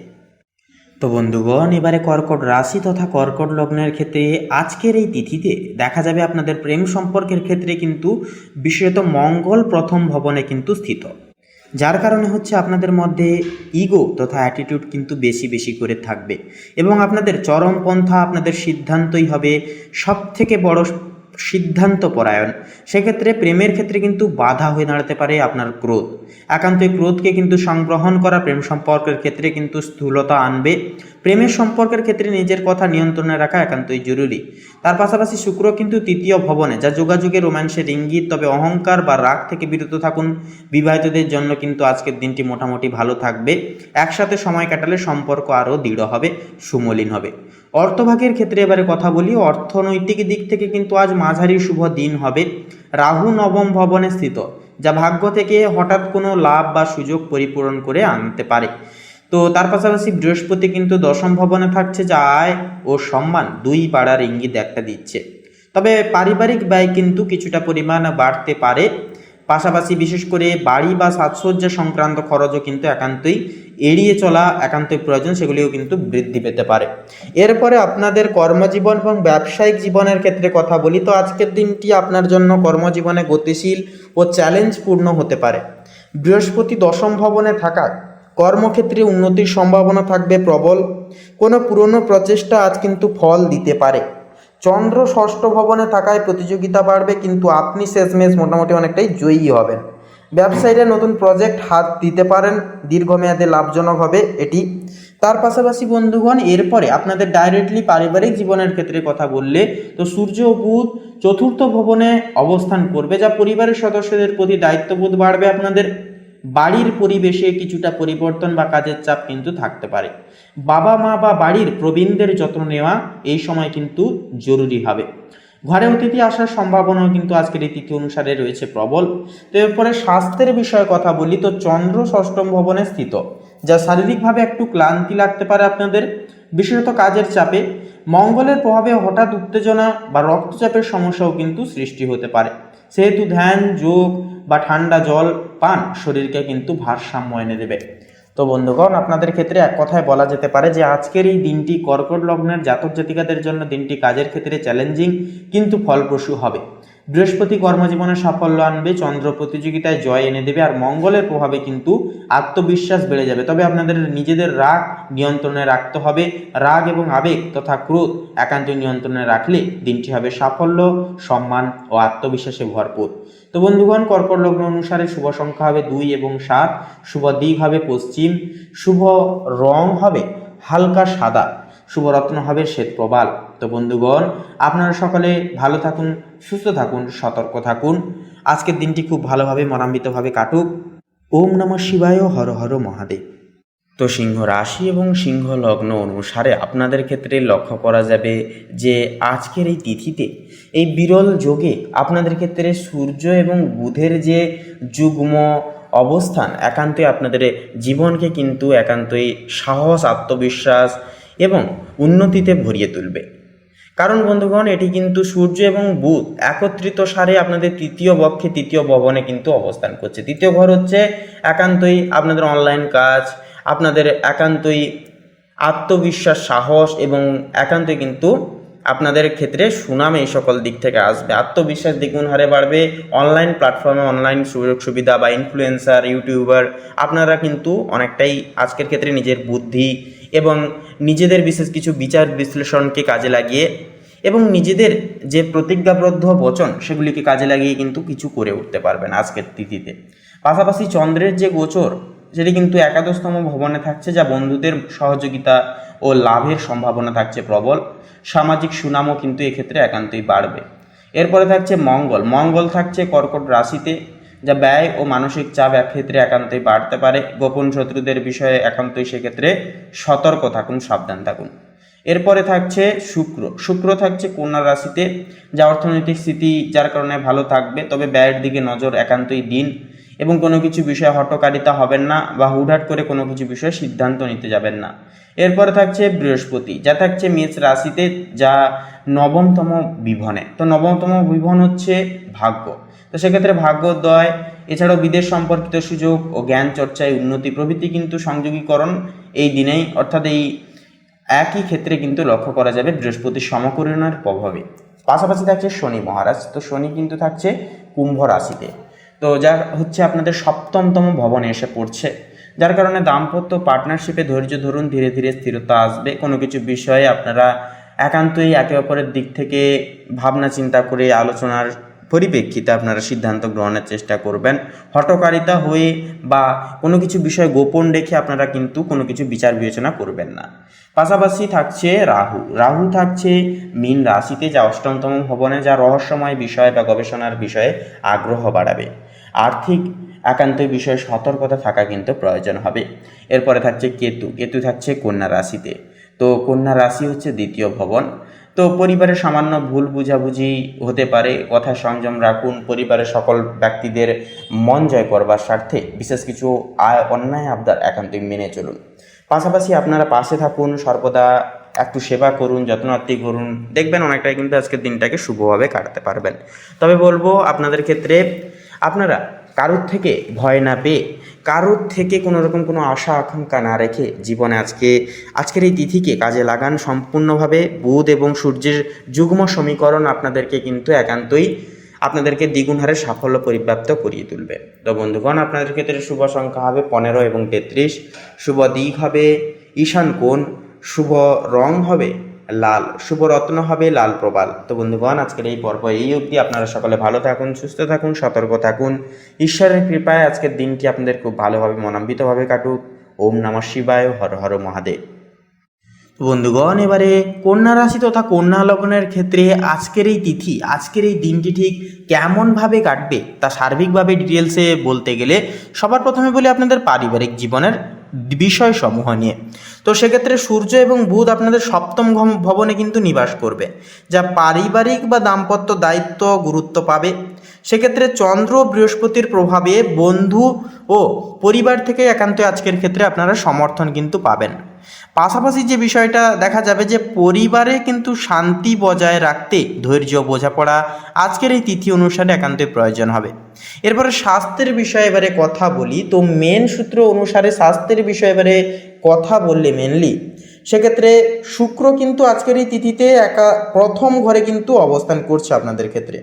Speaker 1: তো বন্ধুগণ, এবারে কর্কট রাশি তথা কর্কট লগ্নের ক্ষেত্রে আজকের এই তিথিতে দেখা যাবে আপনাদের প্রেম সম্পর্কের ক্ষেত্রে কিন্তু বিশেষত মঙ্গল প্রথম ভবনে কিন্তু স্থিত, যার কারণে হচ্ছে আপনাদের মধ্যে ইগো তথা অ্যাটিটিউড কিন্তু বেশি বেশি করে থাকবে, এবং আপনাদের চরমপন্থা আপনাদের সিদ্ধান্তই হবে সবথেকে বড় সিদ্ধান্ত পরায়ণ। সেক্ষেত্রে প্রেমের ক্ষেত্রে কিন্তু বাধা হয়ে দাঁড়াতে পারে আপনার ক্রোধ। একান্তই ক্রোধকে কিন্তু সংগ্রহণ করা প্রেম সম্পর্কের ক্ষেত্রে কিন্তু স্থূলতা আনবে। প্রেমের সম্পর্কের ক্ষেত্রে নিজের কথা নিয়ন্ত্রণে রাখা একান্তই জরুরি। তার পাশাপাশি শুক্র কিন্তু তৃতীয় ভবনে, যা যোগাযোগের রোম্যান্সের ইঙ্গিত, তবে অহংকার বা রাগ থেকে বিরত থাকুন। বিবাহিতদের জন্য কিন্তু আজকের দিনটি মোটামুটি ভালো থাকবে। একসাথে সময় কাটালে সম্পর্ক আরও দৃঢ় হবে, সুমলিন হবে। অর্থভাগের ক্ষেত্রে এবারে কথা বলি। অর্থনৈতিক দিক থেকে কিন্তু আজ মাঝারি শুভ দিন হবে। রাহু নবম ভবনে স্থিত, যা ভাগ্য থেকে হঠাৎ কোনো লাভ বা সুযোগ পরিপূরণ করে আনতে পারে। তো তার পাশাপাশি বৃহস্পতি কিন্তু দশম ভবনে থাকছে, যা আয় ও সম্মান দুই বাড়ার ইঙ্গিত একটা দিচ্ছে। তবে পারিবারিক ব্যয় কিন্তু কিছুটা পরিমাণ বাড়তে পারে। পাশাপাশি বিশেষ করে বাড়ি বা সাজসজ্জা সংক্রান্ত খরচও কিন্তু একান্তই এড়িয়ে চলা একান্তই প্রয়োজন, সেগুলিও কিন্তু বৃদ্ধি পেতে পারে। এরপরে আপনাদের কর্মজীবন এবং ব্যবসায়িক জীবনের ক্ষেত্রে কথা বলি। তো আজকের দিনটি আপনার জন্য কর্মজীবনে গতিশীল ও চ্যালেঞ্জপূর্ণ হতে পারে। বৃহস্পতি দশম ভবনে থাকায় কর্মক্ষেত্রে উন্নতির সম্ভাবনা থাকবে প্রবল। কোনো পুরনো প্রচেষ্টা আজ কিন্তু ফল দিতে পারে। চন্দ্র ষষ্ঠ ভবনে থাকায় প্রতিযোগিতা বাড়বে, কিন্তু আপনি শেষমেশ মোটামুটি অনেকটাই জয়ী হবেন। ব্যবসায়ীরা নতুন প্রজেক্ট হাত দিতে পারেন, দীর্ঘমেয়াদে লাভজনক হবে এটি। তার পাশাপাশি বন্ধুগণ, এরপরে আপনাদের ডাইরেক্টলি পারিবারিক জীবনের ক্ষেত্রে কথা বললে, তো সূর্য ও বুধ চতুর্থ ভবনে অবস্থান করবে, যা পরিবারের সদস্যদের প্রতি দায়িত্ববোধ বাড়বে। আপনাদের বাড়ির পরিবেশে কিছুটা পরিবর্তন বা কাজের চাপ কিন্তু থাকতে পারে। বাবা মা বা বাড়ির প্রবীণদের যত্ন নেওয়া এই সময় কিন্তু জরুরি হবে। ঘরে অতিথি আসার সম্ভাবনাও কিন্তু আজকের এই তিথি অনুসারে রয়েছে প্রবল। তো এরপরে স্বাস্থ্যের বিষয়ে কথা বলি। তো চন্দ্র ষষ্ঠম ভবনে স্থিত, যা শারীরিকভাবে একটু ক্লান্তি লাগতে পারে আপনাদের, বিশেষত কাজের চাপে। মঙ্গলের প্রভাবে হঠাৎ উত্তেজনা বা রক্তচাপের সমস্যাও কিন্তু সৃষ্টি হতে পারে। সেহেতু ধ্যান, যোগ বা ঠান্ডা জল পান শরীরকে কিন্তু ভারসাম্য এনে দেবে। তো বন্ধুগণ, আপনাদের ক্ষেত্রে এক কথায় বলা যেতে পারে যে আজকের এই দিনটি কর্কট লগ্নের জাতক জাতিকাদের জন্য দিনটি কাজের ক্ষেত্রে চ্যালেঞ্জিং কিন্তু ফলপ্রসূ হবে। বৃহস্পতি কর্মজীবনে সাফল্য আনবে, চন্দ্র প্রতিযোগিতায় জয় এনে দেবে, আর মঙ্গলের প্রভাবে কিন্তু আত্মবিশ্বাস বেড়ে যাবে। তবে আপনাদের নিজেদের রাগ নিয়ন্ত্রণে রাখতে হবে। রাগ এবং আবেগ তথা ক্রোধ একান্তই নিয়ন্ত্রণে রাখলে দিনটি হবে সাফল্য, সম্মান ও আত্মবিশ্বাসে ভরপুর। তো বন্ধুগণ, কর্কট লগ্ন অনুসারে শুভ সংখ্যা হবে 2 এবং 7, শুভ দিক হবে পশ্চিম, শুভ রং হবে হালকা সাদা, শুভ রত্ন হবে শ্বেত প্রবাল। তো বন্ধুগণ, আপনারা সকলে ভালো থাকুন, সুস্থ থাকুন, সতর্ক থাকুন। আজকের দিনটি খুব ভালোভাবে মনান্বিতভাবে কাটুক। ওম নমঃ শিবায়, হর হর মহাদেব। তো সিংহ রাশি এবং সিংহ লগ্ন অনুসারে আপনাদের ক্ষেত্রে লক্ষ্য করা যাবে যে আজকের এই তিথিতে এই বিরল যোগে আপনাদের ক্ষেত্রে সূর্য এবং বুধের যে যুগ্ম অবস্থান একান্তই আপনাদের জীবনকে কিন্তু একান্তই সাহস, আত্মবিশ্বাস এবং উন্নতিতে ভরিয়ে তুলবে। কারণ বন্ধুগণ, এটি কিন্তু সূর্য এবং বুধ একত্রিত সারে আপনাদের তৃতীয় পক্ষে তৃতীয় ভবনে কিন্তু অবস্থান করছে। তৃতীয় ঘর হচ্ছে একান্তই আপনাদের অনলাইন কাজ, আপনাদের একান্তই আত্মবিশ্বাস, সাহস এবং একান্তই কিন্তু আপনাদের ক্ষেত্রে সুনাম এই সকল দিক থেকে আসবে। আত্মবিশ্বাস দ্বিগুণ হারে বাড়বে। অনলাইন প্ল্যাটফর্মে অনলাইন সুযোগ সুবিধা বা ইনফ্লুয়েন্সার, ইউটিউবার আপনারা কিন্তু অনেকটাই আজকের ক্ষেত্রে নিজের বুদ্ধি এবং নিজেদের বিশেষ কিছু বিচার বিশ্লেষণকে কাজে লাগিয়ে এবং নিজেদের যে প্রতিজ্ঞাবদ্ধ বচন সেগুলিকে কাজে লাগিয়ে কিন্তু কিছু করে উঠতে পারবেন আজকের তিথিতে। পাশাপাশি চন্দ্রের যে গোচর সেটি কিন্তু একাদশতম ভবনে থাকছে, যা বন্ধুদের সহযোগিতা ও লাভের সম্ভাবনা থাকছে প্রবল। সামাজিক সুনামও কিন্তু এক্ষেত্রে একান্তই বাড়বে। এরপরে থাকছে মঙ্গল। মঙ্গল থাকছে কর্কট রাশিতে, যা ব্যয় ও মানসিক চাপ একক্ষেত্রে একান্তই বাড়তে পারে। গোপন শত্রুদের বিষয়ে একান্তই সেক্ষেত্রে সতর্ক থাকুন, সাবধান থাকুন। এরপরে থাকছে শুক্র। শুক্র থাকছে কন্যা রাশিতে, যা অর্থনৈতিক স্থিতি যার কারণে ভালো থাকবে, তবে ব্যয়ের দিকে নজর একান্তই দিন এবং কোনো কিছু বিষয়ে হঠকারিতা হবেন না বা হুটহাট করে কোনো কিছু বিষয়ে সিদ্ধান্ত নিতে যাবেন না। এরপরে থাকছে বৃহস্পতি, যা থাকছে মেষ রাশিতে, যা নবমতম বিভনে। তো নবমতম বিভন হচ্ছে ভাগ্য, তো সেক্ষেত্রে ভাগ্যোদয়, এছাড়াও বিদেশ সম্পর্কিত সুযোগ ও জ্ঞান চর্চায় উন্নতি প্রভৃতি কিন্তু সংযোগীকরণ এই দিনেই, অর্থাৎ এই একই ক্ষেত্রে কিন্তু লক্ষ্য করা যাবে বৃহস্পতির সমকরণের প্রভাবে। পাশাপাশি থাকছে শনি মহারাজ। তো শনি কিন্তু থাকছে কুম্ভ রাশিতে, তো যা হচ্ছে আপনাদের সপ্তমতম ভবনে এসে পড়ছে, যার কারণে দাম্পত্য পার্টনারশিপে ধৈর্য ধরুন, ধীরে ধীরে স্থিরতা আসবে। কোনো কিছু বিষয়ে আপনারা একান্তই একে অপরের দিক থেকে ভাবনা চিন্তা করে আলোচনার পরিপ্রেক্ষিতে আপনারা সিদ্ধান্ত গ্রহণের চেষ্টা করবেন। হঠকারিতা হয়ে বা কোনো কিছু বিষয় গোপন রেখে আপনারা কিন্তু কোনো কিছু বিচার বিবেচনা করবেন না। পাশাপাশি থাকছে রাহু। রাহু থাকছে মীন রাশিতে, যা অষ্টমতম ভবনে, যা রহস্যময় বিষয় বা গবেষণার বিষয়ে আগ্রহ বাড়াবে। আর্থিক একান্তই বিষয়ে সতর্কতা থাকা কিন্তু প্রয়োজন হবে। এরপরে থাকছে কেতু। কেতু থাকছে কন্যা রাশিতে, তো কন্যা রাশি হচ্ছে দ্বিতীয় ভবন। তো পরিবারের সামান্য ভুল বুঝাবুঝি হতে পারে, কথা সংযম রাখুন। পরিবারের সকল ব্যক্তিদের মন জয় করবার স্বার্থে বিশেষ কিছু অন্যায় আবদার একান্তই মেনে চলুন। পাশাপাশি আপনারা পাশে থাকুন, সর্বদা একটু সেবা করুন, যত্নার্থী করুন, দেখবেন অনেকটাই কিন্তু আজকের দিনটাকে শুভভাবে কাটাতে পারবেন। তবে বলবো আপনাদের ক্ষেত্রে আপনারা কারোর থেকে ভয় না পেয়ে, কারোর থেকে কোনো রকম কোনো আশা আকাঙ্ক্ষা না রেখে জীবনে আজকের এই তিথিকে কাজে লাগান সম্পূর্ণভাবে। বুধ এবং সূর্যের যুগ্ম সমীকরণ আপনাদেরকে কিন্তু একান্তই আপনাদেরকে দ্বিগুণ হারে সাফল্য পরিপ্রাপ্ত করিয়ে তুলবে। তো বন্ধুগণ, আপনাদের ক্ষেত্রে শুভ সংখ্যা হবে 15 এবং 33, শুভ দিক হবে ঈশান কোণ, শুভ রং হবে লাল, শুভ রত্ন হবে লাল প্রবাল। তো বন্ধুগণ, আজকের এই পর্ব এই অবধি। আপনারা সকলে ভালো থাকুন, সুস্থ থাকুন, সতর্ক থাকুন। ঈশ্বরের কৃপায় আজকের দিনটি আপনাদের খুব ভালোভাবে মনান্বিতভাবে কাটুক। ওম নমঃ শিবায়, হর হর মহাদেব। বন্ধুগণ, এবারে কন্যা রাশি তথা কন্যা লগ্নের ক্ষেত্রে আজকের এই তিথি, আজকের এই দিনটি ঠিক কেমনভাবে কাটবে তা সার্বিকভাবে ডিটেলসে বলতে গেলে সবার প্রথমে বলি আপনাদের পারিবারিক জীবনের বিষয়সমূহ নিয়ে। তো সেক্ষেত্রে সূর্য এবং বুধ আপনাদের সপ্তম ভবনে কিন্তু নিবাস করবে, যা পারিবারিক বা দাম্পত্য দায়িত্ব গুরুত্ব পাবে। সেক্ষেত্রে চন্দ্র বৃহস্পতির প্রভাবে বন্ধু ও পরিবার থেকে একান্ত আজকের ক্ষেত্রে আপনারা সমর্থন কিন্তু পাবেন। পাশাপাশি যে বিষয়টা দেখা যাবে যে পরিবারে কিন্তু শান্তি বজায় রাখতে ধৈর্য বোঝাপড়া আজকের এই তিথি অনুসারে একান্তই প্রয়োজন হবে। এরপরে স্বাস্থ্যের বিষয়ে এবারে কথা বলি। তো মেন সূত্র অনুসারে স্বাস্থ্যের বিষয়ে এবারে কথা বললে মেনলি সেক্ষেত্রে শুক্র কিন্তু আজকের এই তিথিতে প্রথম ঘরে কিন্তু অবস্থান করছে আপনাদের ক্ষেত্রে।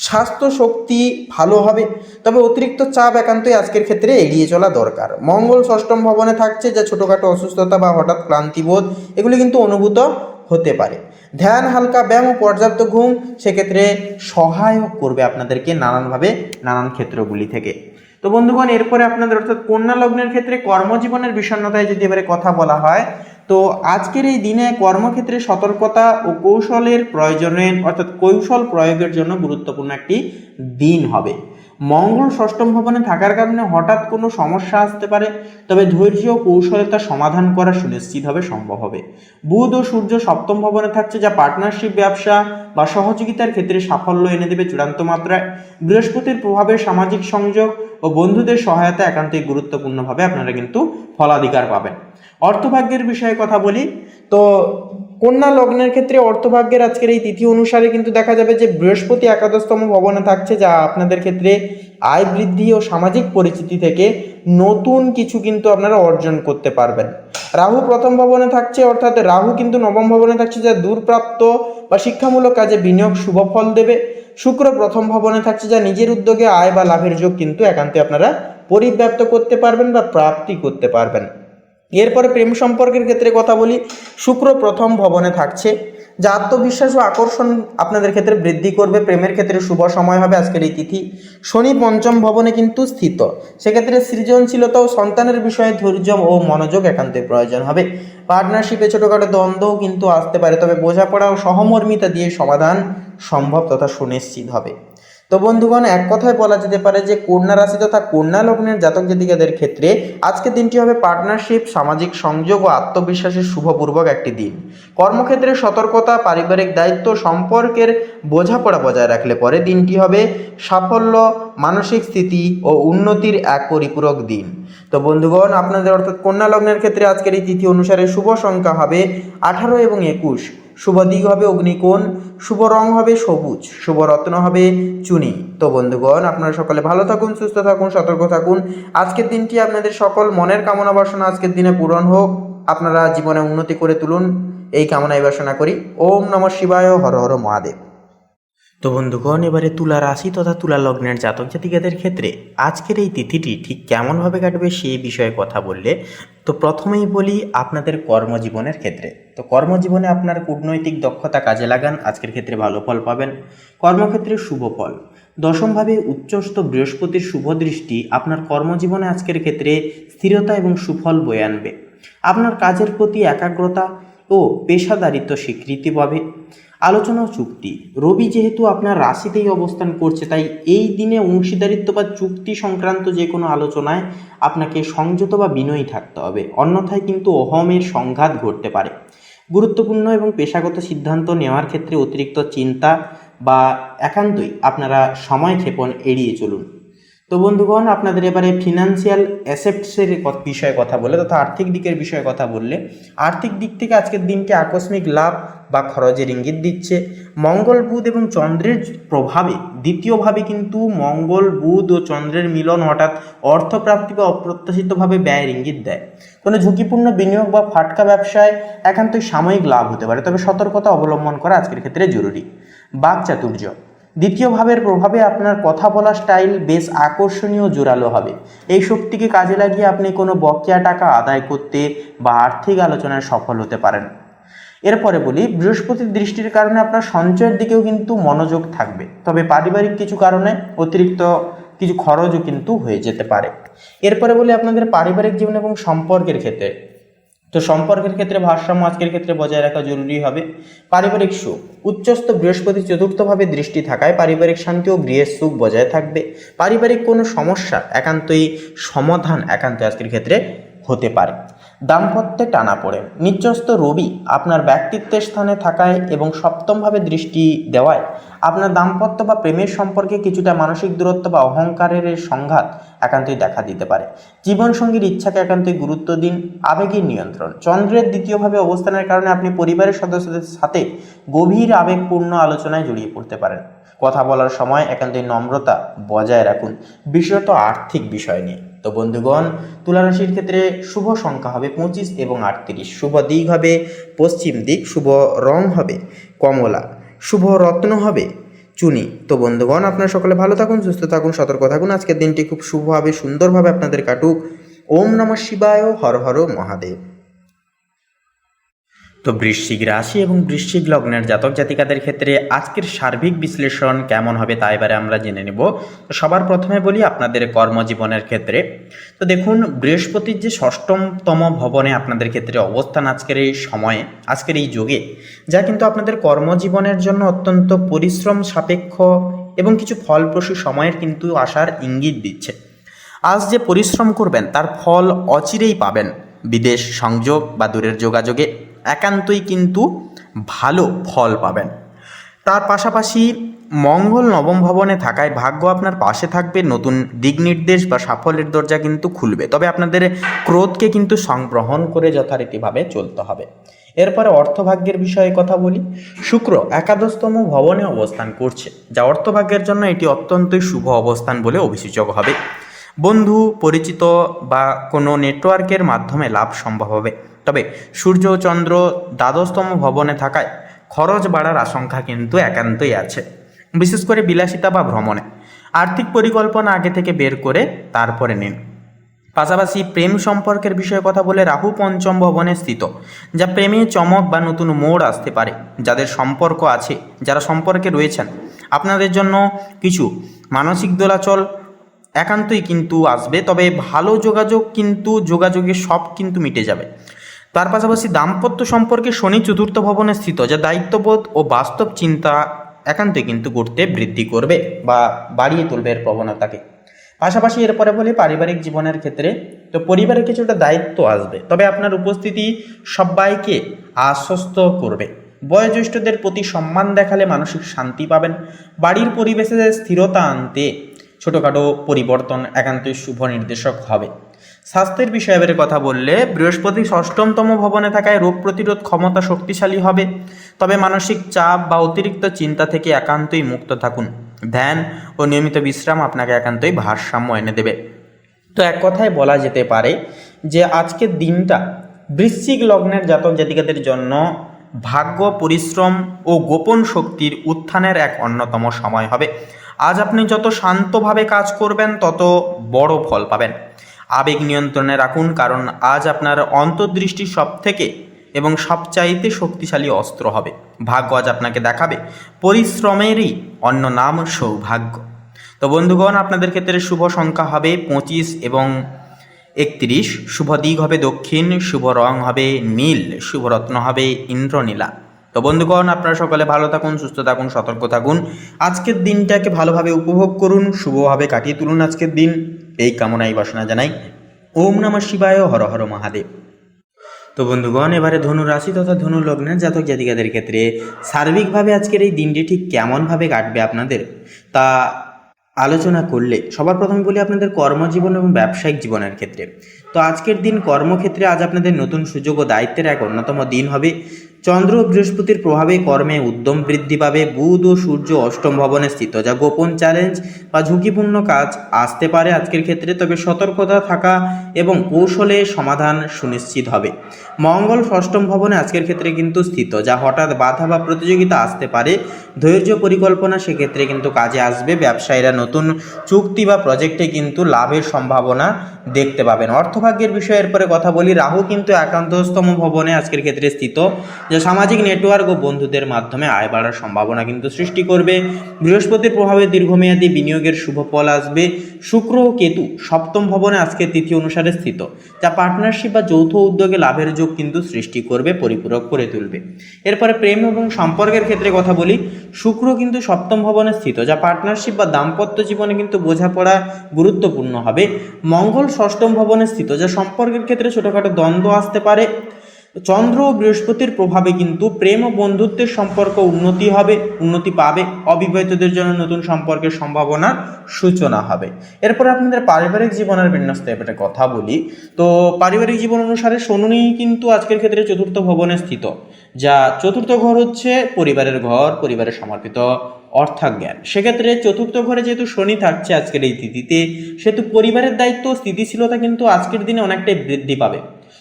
Speaker 1: স্বাস্থ্য শক্তি ভালো হবে, তবে অতিরিক্ত চাপ একান্তই আজকের ক্ষেত্রে এড়িয়ে চলা দরকার। মঙ্গল ষষ্ঠম ভবনে থাকছে, যা ছোটোখাটো অসুস্থতা বা হঠাৎ ক্লান্তিবোধ এগুলি কিন্তু অনুভূত হতে পারে। ধ্যান, হালকা ব্যায়াম ও পর্যাপ্ত ঘুম সেক্ষেত্রে সহায়ক করবে আপনাদেরকে নানানভাবে নানান ক্ষেত্রগুলি থেকে। তো বন্ধুগণ, এরপরে আপনাদের অর্থাৎ কন্যা লগ্নের ক্ষেত্রে কর্মজীবনের বিষণ্ণতায় যদি এবারে কথা বলা হয়, তো আজকের এই দিনে কর্মক্ষেত্রে সতর্কতা ও কৌশলের প্রয়োজনে অর্থাৎ কৌশল প্রয়োগের জন্য গুরুত্বপূর্ণ একটি দিন হবে। মঙ্গল ষষ্ঠম ভবনে থাকার কারণে হঠাৎ কোনো সমস্যা আসতে পারে, তবে ধৈর্য ও কৌশলতা সমাধান করা সুনিশ্চিত হবে, সম্ভব হবে। বুধ ও সূর্য সপ্তম ভবনে থাকছে, যা পার্টনারশিপ, ব্যবসা বা সহযোগিতার ক্ষেত্রে সাফল্য এনে দেবে চূড়ান্ত মাত্রায়। বৃহস্পতির প্রভাবে সামাজিক সংযোগ ও বন্ধুদের সহায়তা একান্তই গুরুত্বপূর্ণভাবে আপনারা কিন্তু ফলাধিকার পাবেন। অর্থভাগ্যের বিষয়ে কথা বলি। তো কন্যা লগ্নের ক্ষেত্রে অর্থভাগ্যের আজকের এই তিথি অনুসারে কিন্তু দেখা যাবে যে বৃহস্পতি একাদশতম ভবনে থাকছে, যা আপনাদের ক্ষেত্রে আয় বৃদ্ধি ও সামাজিক পরিচিতি থেকে নতুন কিছু কিন্তু আপনারা অর্জন করতে পারবেন। রাহু প্রথম ভবনে থাকছে, অর্থাৎ রাহু কিন্তু নবম ভবনে থাকছে, যা দূরপ্রাপ্ত বা শিক্ষামূলক কাজে বিনিয়োগ শুভ ফল দেবে। শুক্র প্রথম ভবনে থাকছে, যা নিজের উদ্যোগে আয় বা লাভের যোগ কিন্তু একান্তই আপনারা পরিব্যাপ্ত করতে পারবেন বা প্রাপ্তি করতে পারবেন।
Speaker 2: এরপরে প্রেম সম্পর্কের ক্ষেত্রে কথা বলি, শুক্র প্রথম ভবনে থাকছে, যা আত্মবিশ্বাস ও আকর্ষণ আপনাদের ক্ষেত্রে বৃদ্ধি করবে। প্রেমের ক্ষেত্রে শুভ সময় হবে আজকের এই তিথি। শনি পঞ্চম ভবনে কিন্তু স্থিত, সেক্ষেত্রে সৃজনশীলতা ও সন্তানের বিষয়ে ধৈর্য ও মনোযোগ একান্তই প্রয়োজন হবে। পার্টনারশিপে ছোটোখাটো দ্বন্দ্বও কিন্তু আসতে পারে, তবে বোঝাপড়া ও সহমর্মিতা দিয়ে সমাধান সম্ভব তথা সুনিশ্চিত হবে। তো বন্ধুগণ, এক কথায় বলা যেতে পারে যে কন্যা রাশি তথা কন্যা লগ্নের জাতক জাতিকাদের ক্ষেত্রে আজকের দিনটি হবে পার্টনারশিপ, সামাজিক সংযোগ ও আত্মবিশ্বাসের শুভপূর্বক একটি দিন। কর্মক্ষেত্রে সতর্কতা, পারিবারিক দায়িত্ব, সম্পর্কের বোঝাপড়া বজায় রাখলে পরে দিনটি হবে সাফল্য, মানসিক স্থিতি ও উন্নতির এক পরিপূরক দিন। তো বন্ধুগণ, আপনাদের অর্থাৎ কন্যা লগ্নের ক্ষেত্রে আজকের এই তিথি অনুসারে শুভ সংখ্যা হবে 18 এবং 21, শুভ দিক হবে অগ্নিকোণ, শুভ রং হবে সবুজ, শুভ রত্ন হবে চুনি। তো বন্ধুগণ, আপনারা সকলে ভালো থাকুন, সুস্থ থাকুন, সতর্ক থাকুন। আজকের দিনটি আপনাদের সকল মনের কামনা বাসনা আজকের দিনে পূরণ হোক, আপনারা জীবনে উন্নতি করে তুলুন, এই কামনাই বাসনা করি। ওম নমঃ শিবায়, হর হর মহাদেব।
Speaker 1: তো বন্ধুগণ, এবারে তুলা রাশি তথা তুলা লগ্নের জাতক জাতিকাদের ক্ষেত্রে আজকের এই তিথিটি ঠিক কেমনভাবে কাটবে সেই বিষয়ে কথা বললে, তো প্রথমেই বলি আপনাদের কর্মজীবনের ক্ষেত্রে। তো কর্মজীবনে আপনার কূটনৈতিক দক্ষতা কাজে লাগান, আজকের ক্ষেত্রে ভালো ফল পাবেন। কর্মক্ষেত্রে শুভ ফল, দশমভাবে উচ্চস্থ বৃহস্পতির শুভ দৃষ্টি আপনার কর্মজীবনে আজকের ক্ষেত্রে স্থিরতা এবং সুফল বয়ে আনবে। আপনার কাজের প্রতি একাগ্রতা ও পেশাদারিত্ব স্বীকৃতি পাবে। আলোচনা ও চুক্তি, রবি যেহেতু আপনার রাশিতেই অবস্থান করছে, তাই এই দিনে অংশীদারিত্ব বা চুক্তি সংক্রান্ত যে কোনো আলোচনায় আপনাকে সংযত বা বিনয়ী থাকতে হবে, অন্যথায় কিন্তু অহমের সংঘাত ঘটতে পারে। গুরুত্বপূর্ণ এবং পেশাগত সিদ্ধান্ত নেওয়ার ক্ষেত্রে অতিরিক্ত চিন্তা বা একান্তই আপনারা সময় ক্ষেপণ এড়িয়ে চলুন। তো বন্ধুগণ, আপনাদের এবারে ফিনান্সিয়াল অ্যাসেটসের বিষয়ে কথা বলে তথা আর্থিক দিকের বিষয়ে কথা বললে, আর্থিক দিক থেকে আজকের দিনটি আকস্মিক লাভ বা খরচের ইঙ্গিত দিচ্ছে। মঙ্গল, বুধ এবং চন্দ্রের প্রভাবে, দ্বিতীয়ভাবে কিন্তু মঙ্গল, বুধ ও চন্দ্রের মিলন হঠাৎ অর্থপ্রাপ্তি বা অপ্রত্যাশিতভাবে ব্যয়ের ইঙ্গিত দেয়। কোনো ঝুঁকিপূর্ণ বিনিয়োগ বা ফাটকা ব্যবসায় একান্তই সাময়িক লাভ হতে পারে, তবে সতর্কতা অবলম্বন করা আজকের ক্ষেত্রে জরুরি। বাকচাতুর্য, দ্বিতীয় ভাবের প্রভাবে আপনার কথা বলা স্টাইল বেশ আকর্ষণীয়, জোরালো হবে। এই শক্তিকে কাজে লাগিয়ে আপনি কোনো বকেয়া টাকা আদায় করতে বা আর্থিক আলোচনায় সফল হতে পারেন। এরপরে বলি, বৃহস্পতির দৃষ্টির কারণে আপনার সঞ্চয়ের দিকেও কিন্তু মনোযোগ থাকবে, তবে পারিবারিক কিছু কারণে অতিরিক্ত কিছু খরচও কিন্তু হয়ে যেতে পারে। এরপরে বলি আপনাদের পারিবারিক জীবন এবং সম্পর্কের ক্ষেত্রে। তো সম্পর্কের ক্ষেত্রে ভারসাম্য আজকের ক্ষেত্রে বজায় রাখা জরুরি হবে। পারিবারিক সুখ, উচ্চস্থ বৃহস্পতি চতুর্থভাবে দৃষ্টি থাকায় পারিবারিক শান্তি ও গৃহের সুখ বজায় থাকবে। পারিবারিক কোনো সমস্যা একান্তই সমাধান একান্তই আজকের ক্ষেত্রে হতে পারে। দাম্পত্যে টানাপোড়েন, নিচস্থ রবি আপনার ব্যক্তিত্বের স্থানে থাকায় এবং সপ্তমভাবে দৃষ্টি দেওয়ায় আপনার দাম্পত্য বা প্রেমের সম্পর্কে কিছুটা মানসিক দূরত্ব বা অহংকারের সংঘাত একান্তই দেখা দিতে পারে। জীবনসঙ্গীর ইচ্ছাকে একান্তই গুরুত্ব দিন। আবেগের নিয়ন্ত্রণ, চন্দ্রের দ্বিতীয়ভাবে অবস্থানের কারণে আপনি পরিবারের সদস্যদের সাথে গভীর আবেগপূর্ণ আলোচনায় জড়িয়ে পড়তে পারেন। কথা বলার সময় একান্তই নম্রতা বজায় রাখুন, বিশেষত আর্থিক বিষয় নিয়ে। তো বন্ধুগণ, তুলা রাশির ক্ষেত্রে শুভ সংখ্যা হবে 25 এবং 38, শুভ দিক হবে পশ্চিম দিক, শুভ রং হবে কমলা, শুভ রত্ন হবে চুনি। তো বন্ধুগণ, আপনারা সকলে ভালো থাকুন, সুস্থ থাকুন, সতর্ক থাকুন। আজকের দিনটি খুব শুভভাবে, সুন্দরভাবে আপনাদের কাটুক। ওম নমঃ শিবায়, হর হর মহাদেব। তো বৃশ্চিক রাশি এবং বৃশ্চিক লগ্নের জাতক জাতিকাদের ক্ষেত্রে আজকের সার্বিক বিশ্লেষণ কেমন হবে তা এবারে আমরা জেনে নেব। তো সবার প্রথমে বলি আপনাদের কর্মজীবনের ক্ষেত্রে। তো দেখুন, বৃহস্পতির যে ষষ্ঠতম ভবনে আপনাদের ক্ষেত্রে অবস্থান আজকের এই সময়ে, আজকের এই যোগে, যা কিন্তু আপনাদের কর্মজীবনের জন্য অত্যন্ত পরিশ্রম সাপেক্ষ এবং কিছু ফলপ্রসূ সময়ের কিন্তু আসার ইঙ্গিত দিচ্ছে। আজ যে পরিশ্রম করবেন তার ফল অচিরেই পাবেন। বিদেশ সংযোগ বা দূরের যোগাযোগে একান্তই কিন্তু ভালো ফল পাবেন। তার পাশাপাশি মঙ্গল নবম ভবনে থাকায় ভাগ্য আপনার পাশে থাকবে, নতুন দিক নির্দেশ বা সাফল্যের দরজা কিন্তু খুলবে, তবে আপনাদের ক্রোধকে কিন্তু সংগ্রহণ করে যথারীতিভাবে চলতে হবে। এরপরে অর্থভাগ্যের বিষয়ে কথা বলি। শুক্র একাদশতম ভবনে অবস্থান করছে, যা অর্থভাগ্যের জন্য এটি অত্যন্তই শুভ অবস্থান বলে অভিসূচক হবে। বন্ধু, পরিচিত বা কোনো নেটওয়ার্কের মাধ্যমে লাভ সম্ভব হবে, তবে সূর্য ও চন্দ্র দ্বাদশতম ভবনে থাকায় খরচ বাড়ার আশঙ্কা কিন্তু একান্তই আছে, বিশেষ করে বিলাসিতা বা ভ্রমণে। আর্থিক পরিকল্পনা আগে থেকে বের করে তারপরে নিন।
Speaker 2: পাশাপাশি প্রেম সম্পর্কের বিষয়ে কথা বলে রাহু পঞ্চম ভবনে স্থিত, যা প্রেমে চমক বা নতুন মোড় আসতে পারে। যাদের সম্পর্ক আছে, যারা সম্পর্কে রয়েছেন, আপনাদের জন্য কিছু মানসিক দোলাচল একান্তই কিন্তু আসবে, তবে ভালো যোগাযোগে সব কিন্তু মিটে যাবে। তার পাশাপাশি দাম্পত্য সম্পর্কে শনি চতুর্থ ভবনে স্থিত, যা দায়িত্ববোধ ও বাস্তব চিন্তা একান্তই কিন্তু করতে বৃদ্ধি করবে বা বাড়িয়ে তুলবে এর প্রবণতাকে। পাশাপাশি এরপরে বলি পারিবারিক জীবনের ক্ষেত্রে, তো পরিবারের কিছুটা দায়িত্ব আসবে, তবে আপনার উপস্থিতি সবাইকে আশ্বস্ত করবে। বয়োজ্যেষ্ঠদের প্রতি সম্মান দেখালে মানসিক শান্তি পাবেন। বাড়ির পরিবেশে স্থিরতা আনতে ছোটোখাটো পরিবর্তন একান্তই শুভ নির্দেশক হবে। স্বাস্থ্যের বিষয়ে এবারে কথা বললে, বৃহস্পতি ষষ্ঠমতম ভবনে থাকায় রোগ প্রতিরোধ ক্ষমতা শক্তিশালী হবে, তবে মানসিক চাপ বা অতিরিক্ত চিন্তা থেকে একান্তই মুক্ত থাকুন। ধ্যান ও নিয়মিত বিশ্রাম আপনাকে একান্তই ভারসাম্য এনে দেবে। তো এক কথায় বলা যেতে পারে যে আজকের দিনটা বৃশ্চিক লগ্নের জাতক জাতিকাদের জন্য ভাগ্য, পরিশ্রম ও গোপন শক্তির উত্থানের এক অন্যতম সময় হবে। আজ আপনি যত শান্তভাবে কাজ করবেন তত বড় ফল পাবেন। আবেগ নিয়ন্ত্রণে রাখুন, কারণ আজ আপনার অন্তর্দৃষ্টি সবথেকে এবং সবচাইতে শক্তিশালী অস্ত্র হবে। ভাগ্য আজ আপনাকে দেখাবে পরিশ্রমেরই অন্য নাম সৌভাগ্য। তো বন্ধুগণ, আপনাদের ক্ষেত্রে শুভ সংখ্যা হবে 25 এবং 31, শুভ দিক হবে দক্ষিণ, শুভ রং হবে নীল, শুভ রত্ন হবে ইন্দ্রনীলা। তো বন্ধুগণ, আপনারা সকলে ভালো থাকুন, সুস্থ থাকুন, সতর্ক থাকুন। আজকের দিনটাকে ভালোভাবে উপভোগ করুন, শুভভাবে কাটিয়ে তুলুন আজকের দিন, এই কামনাই বাসনা জানাই। ওম নমঃ শিবায়, হর হর মহাদেব। তো বন্ধুগণ, এবারে ধনু রাশি তথা ধনু লগ্নের জাতক জাতিকাদের ক্ষেত্রে সার্বিকভাবে আজকের এই দিনটি ঠিক কেমনভাবে কাটবে আপনাদের তা আলোচনা করলে সবার প্রথমে বলি আপনাদের কর্মজীবন এবং ব্যবসায়িক জীবনের ক্ষেত্রে। তো আজকের দিন কর্মক্ষেত্রে আজ আপনাদের নতুন সুযোগ ও দায়িত্বের এক অন্যতম দিন হবে। চন্দ্র ও বৃহস্পতির প্রভাবে কর্মে উদ্যম বৃদ্ধি পাবে। বুধ ও সূর্য অষ্টম ভবনে স্থিত, যা গোপন চ্যালেঞ্জ বা ঝুঁকিপূর্ণ কাজ আসতে পারে আজকের ক্ষেত্রে, তবে সতর্কতা থাকা এবং কৌশলে সমাধান সুনিশ্চিত হবে। মঙ্গল ষষ্ঠম ভবনে আজকের ক্ষেত্রে কিন্তু স্থিত, যা হঠাৎ বাধা বা প্রতিযোগিতা আসতে পারে। ধৈর্য পরিকল্পনা সেক্ষেত্রে কিন্তু কাজে আসবে। ব্যবসায়ীরা নতুন চুক্তি বা প্রজেক্টে কিন্তু লাভের সম্ভাবনা দেখতে পাবেন। অর্থভাগ্যের বিষয়ে এরপরে কথা বলি। রাহু কিন্তু একাদশতম ভবনে আজকের ক্ষেত্রে স্থিত, যা সামাজিক নেটওয়ার্ক ও বন্ধুদের মাধ্যমে আয় বাড়ার সম্ভাবনা কিন্তু সৃষ্টি করবে। বৃহস্পতির প্রভাবে দীর্ঘমেয়াদী বিনিয়োগের শুভ ফল আসবে। শুক্র ও কেতু সপ্তম ভবনে আজকের তিথি অনুসারে স্থিত, যা পার্টনারশিপ বা যৌথ উদ্যোগে লাভের যোগ কিন্তু সৃষ্টি করবে, পরিপূরক করে তুলবে। এরপরে প্রেম এবং সম্পর্কের ক্ষেত্রে কথা বলি। শুক্র কিন্তু সপ্তম ভবনে স্থিত, যা পার্টনারশিপ বা দাম্পত্য জীবনে কিন্তু বোঝাপড়া গুরুত্বপূর্ণ হবে। মঙ্গল ষষ্ঠম ভবনে স্থিত, যা সম্পর্কের ক্ষেত্রে ছোটোখাটো দ্বন্দ্ব আসতে পারে। চন্দ্র ও বৃহস্পতির প্রভাবে কিন্তু প্রেম ও বন্ধুত্বের সম্পর্ক উন্নতি পাবে। অবিবাহিতদের জন্য নতুন সম্পর্কের সম্ভাবনার সূচনা হবে। এরপর আপনাদের পারিবারিক জীবনের বিন্যস্ত ব্যাপারে কথা বলি। তো পারিবারিক জীবন অনুসারে শনি কিন্তু আজকের ক্ষেত্রে চতুর্থ ভবনে স্থিত, যা চতুর্থ ঘর হচ্ছে পরিবারের ঘর, পরিবারের সমর্পিত অর্থাজ্ঞান। সেক্ষেত্রে চতুর্থ ঘরে যেহেতু শনি থাকছে আজকের এই তিথিতে, সেহেতু পরিবারের দায়িত্ব ও স্থিতিশীলতা কিন্তু আজকের দিনে অনেকটাই বৃদ্ধি পাবে।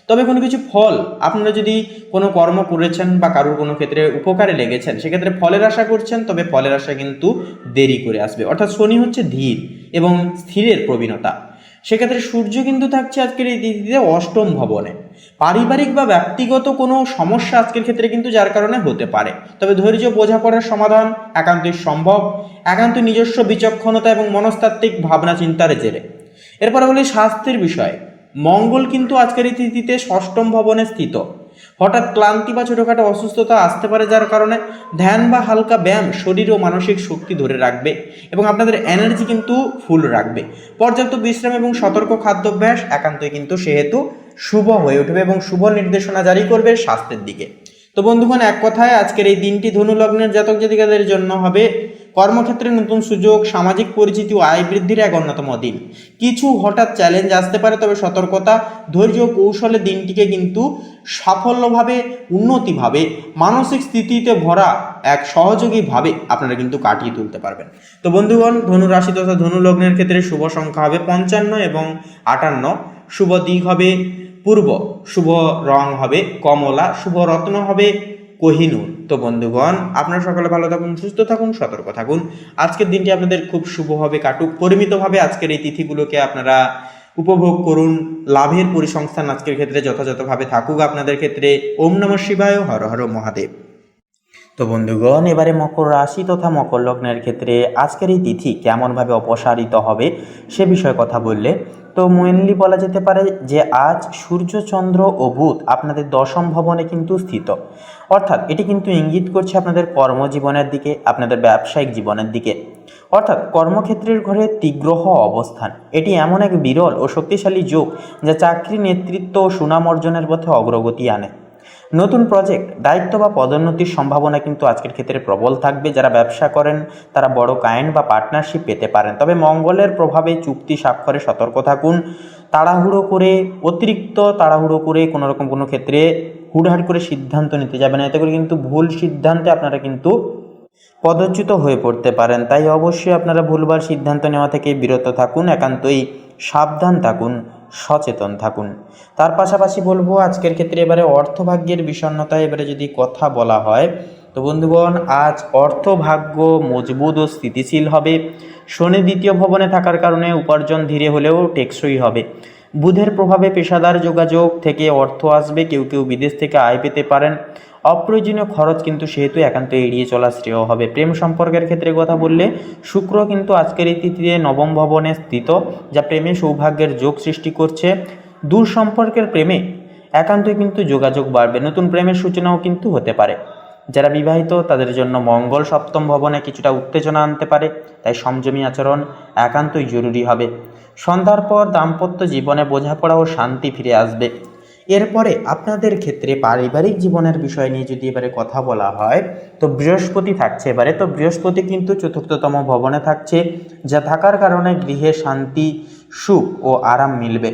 Speaker 2: তবে কোনো কিছু ফল, আপনারা যদি কোনো কর্ম করেছেন বা কারোর কোনো ক্ষেত্রে উপকারে লেগেছেন, সেক্ষেত্রে ফলের আশা করছেন, তবে ফলের আশা কিন্তু দেরি করে আসবে। অর্থাৎ শনি হচ্ছে ধীর এবং স্থিরের প্রবীণতা। সেক্ষেত্রে সূর্য কিন্তু থাকছে আজকের এই তিথিতে অষ্টম ভবনে। পারিবারিক বা ব্যক্তিগত কোনো সমস্যা আজকের ক্ষেত্রে কিন্তু যার কারণে হতে পারে, তবে ধৈর্য বোঝাপড়ার সমাধান একান্তই সম্ভব, একান্ত নিজস্ব বিচক্ষণতা এবং মনস্তাত্ত্বিক ভাবনা চিন্তার জেরে। এরপরে বলি স্বাস্থ্যের বিষয়ে। মঙ্গল কিন্তু আজকের এই তিথিতে ষষ্ঠম ভবনে স্থিত, হঠাৎ ক্লান্তি বা ছোটোখাটো অসুস্থতা আসতে পারে, যার কারণে ধ্যান বা হালকা ব্যায়াম শরীর ও মানসিক শক্তি ধরে রাখবে এবং আপনাদের এনার্জি কিন্তু ফুল রাখবে। পর্যাপ্ত বিশ্রাম এবং সতর্ক খাদ্যাভ্যাস একান্তই কিন্তু সেহেতু শুভ হয়ে উঠবে এবং শুভ নির্দেশনা জারি করবে স্বাস্থ্যের দিকে। তো বন্ধুগণ, এক কথায় আজকের এই দিনটি ধনু লগ্নের জাতক জাতিকাদের জন্য হবে কর্মক্ষেত্রে নতুন সুযোগ, সামাজিক পরিচিতি ও আয় বৃদ্ধির এক অন্যতম দিন। কিছু হঠাৎ চ্যালেঞ্জ আসতে পারে, তবে সতর্কতা, ধৈর্য ও কৌশলে দিনটিকে কিন্তু সাফল্যভাবে, উন্নতিভাবে, মানসিক স্থিতিতে ভরা এক সহযোগীভাবে আপনারা কিন্তু কাটিয়ে তুলতে পারবেন। তো বন্ধুগণ, ধনু রাশি তথা ধনু লগ্নের ক্ষেত্রে শুভ সংখ্যা হবে 55 এবং 58, শুভ দিক হবে পূর্ব, শুভ রং হবে কমলা, শুভ রত্ন হবে কোহিনূর। তো বন্ধুগণ, আপনারা সকলে ভালো থাকুন, সুস্থ থাকুন, সতর্ক থাকুন। আজকের দিনটি আপনাদের খুব শুভভাবে কাটুক, পরিমিতভাবে আজকের এই তিথিগুলোকে আপনারা উপভোগ করুন। লাভের পরিসংস্থান আজকের ক্ষেত্রে যথাযথভাবে থাকুক আপনাদের ক্ষেত্রে। ওম নমঃ শিবায়, হর হর মহাদেব।
Speaker 1: তো বন্ধুগণ, এবারে মকর রাশি তথা মকর লগ্নের ক্ষেত্রে আজকের এই তিথি কেমনভাবে অপসারিত হবে সে বিষয়ে কথা বললে তো মেনলি বলা যেতে পারে যে আজ সূর্য, চন্দ্র ও বুধ আপনাদের দশম ভবনে কিন্তু স্থিত, অর্থাৎ এটি কিন্তু ইঙ্গিত করছে আপনাদের কর্মজীবনের দিকে, আপনাদের ব্যবসায়িক জীবনের দিকে, অর্থাৎ কর্মক্ষেত্রের ঘরে তীগ্রহ অবস্থান। এটি এমন এক বিরল ও শক্তিশালী যোগ যা চাকরি, নেতৃত্ব ও সুনাম অর্জনের পথে অগ্রগতি আনে। নতুন প্রজেক্ট, দায়িত্ব বা পদোন্নতির সম্ভাবনা কিন্তু আজকের ক্ষেত্রে প্রবল থাকবে। যারা ব্যবসা করেন তারা বড় ক্লায়েন্ট বা পার্টনারশিপ পেতে পারেন। তবে মঙ্গলের প্রভাবে চুক্তি স্বাক্ষরে সতর্ক থাকুন। অতিরিক্ত তাড়াহুড়ো করে কোনো ক্ষেত্রে হুড়হাট করে সিদ্ধান্ত নিতে যাবেন না, এতে করে কিন্তু ভুল সিদ্ধান্তে আপনারা কিন্তু পদচ্যুত হয়ে পড়তে পারেন। তাই অবশ্যই আপনারা ভুলভাল সিদ্ধান্ত নেওয়া থেকে বিরত থাকুন, একান্তই সাবধান থাকুন, সচেতন থাকুন। তার পাশাপাশি বলবো আজকের ক্ষেত্রে এবারে অর্থভাগ্যের বিষণ্ণতা এবারে যদি কথা বলা হয় তো বন্ধুগণ, আজ অর্থভাগ্য মজবুত ও স্থিতিশীল হবে। শনি দ্বিতীয় ভবনে থাকার কারণে উপার্জন ধীরে হলেও টেকসই হবে। বুধের প্রভাবে পেশাদার যোগাযোগ থেকে অর্থ আসবে, কেউ কেউ বিদেশ থেকে আয় পেতে পারেন। অপ্রয়োজনীয় খরচ কিন্তু সেহেতু একান্ত এড়িয়ে চলা শ্রেয় হবে। প্রেম সম্পর্কের ক্ষেত্রে কথা বললে শুক্র কিন্তু আজকের এই তিথিতে নবম ভবনে স্থিত, যা প্রেমে সৌভাগ্যের যোগ সৃষ্টি করছে। দূর সম্পর্কের প্রেমে একান্তই কিন্তু যোগাযোগ বাড়বে, নতুন প্রেমের সূচনাও কিন্তু হতে পারে। যারা বিবাহিত তাদের জন্য মঙ্গল সপ্তম ভবনে কিছুটা উত্তেজনা আনতে পারে, তাই সংযমী আচরণ একান্তই জরুরি হবে। সন্ধ্যার পর দাম্পত্য জীবনে বোঝাপড়া ও শান্তি ফিরে আসবে। এরপরে আপনাদের ক্ষেত্রে পারিবারিক জীবনের বিষয় নিয়ে যদি এবারে কথা বলা হয় তো বৃহস্পতি থাকছে এবারে। তো বৃহস্পতি কিন্তু চতুর্থতম ভবনে থাকছে, যা থাকার কারণে গৃহে শান্তি, সুখ ও আরাম মিলবে।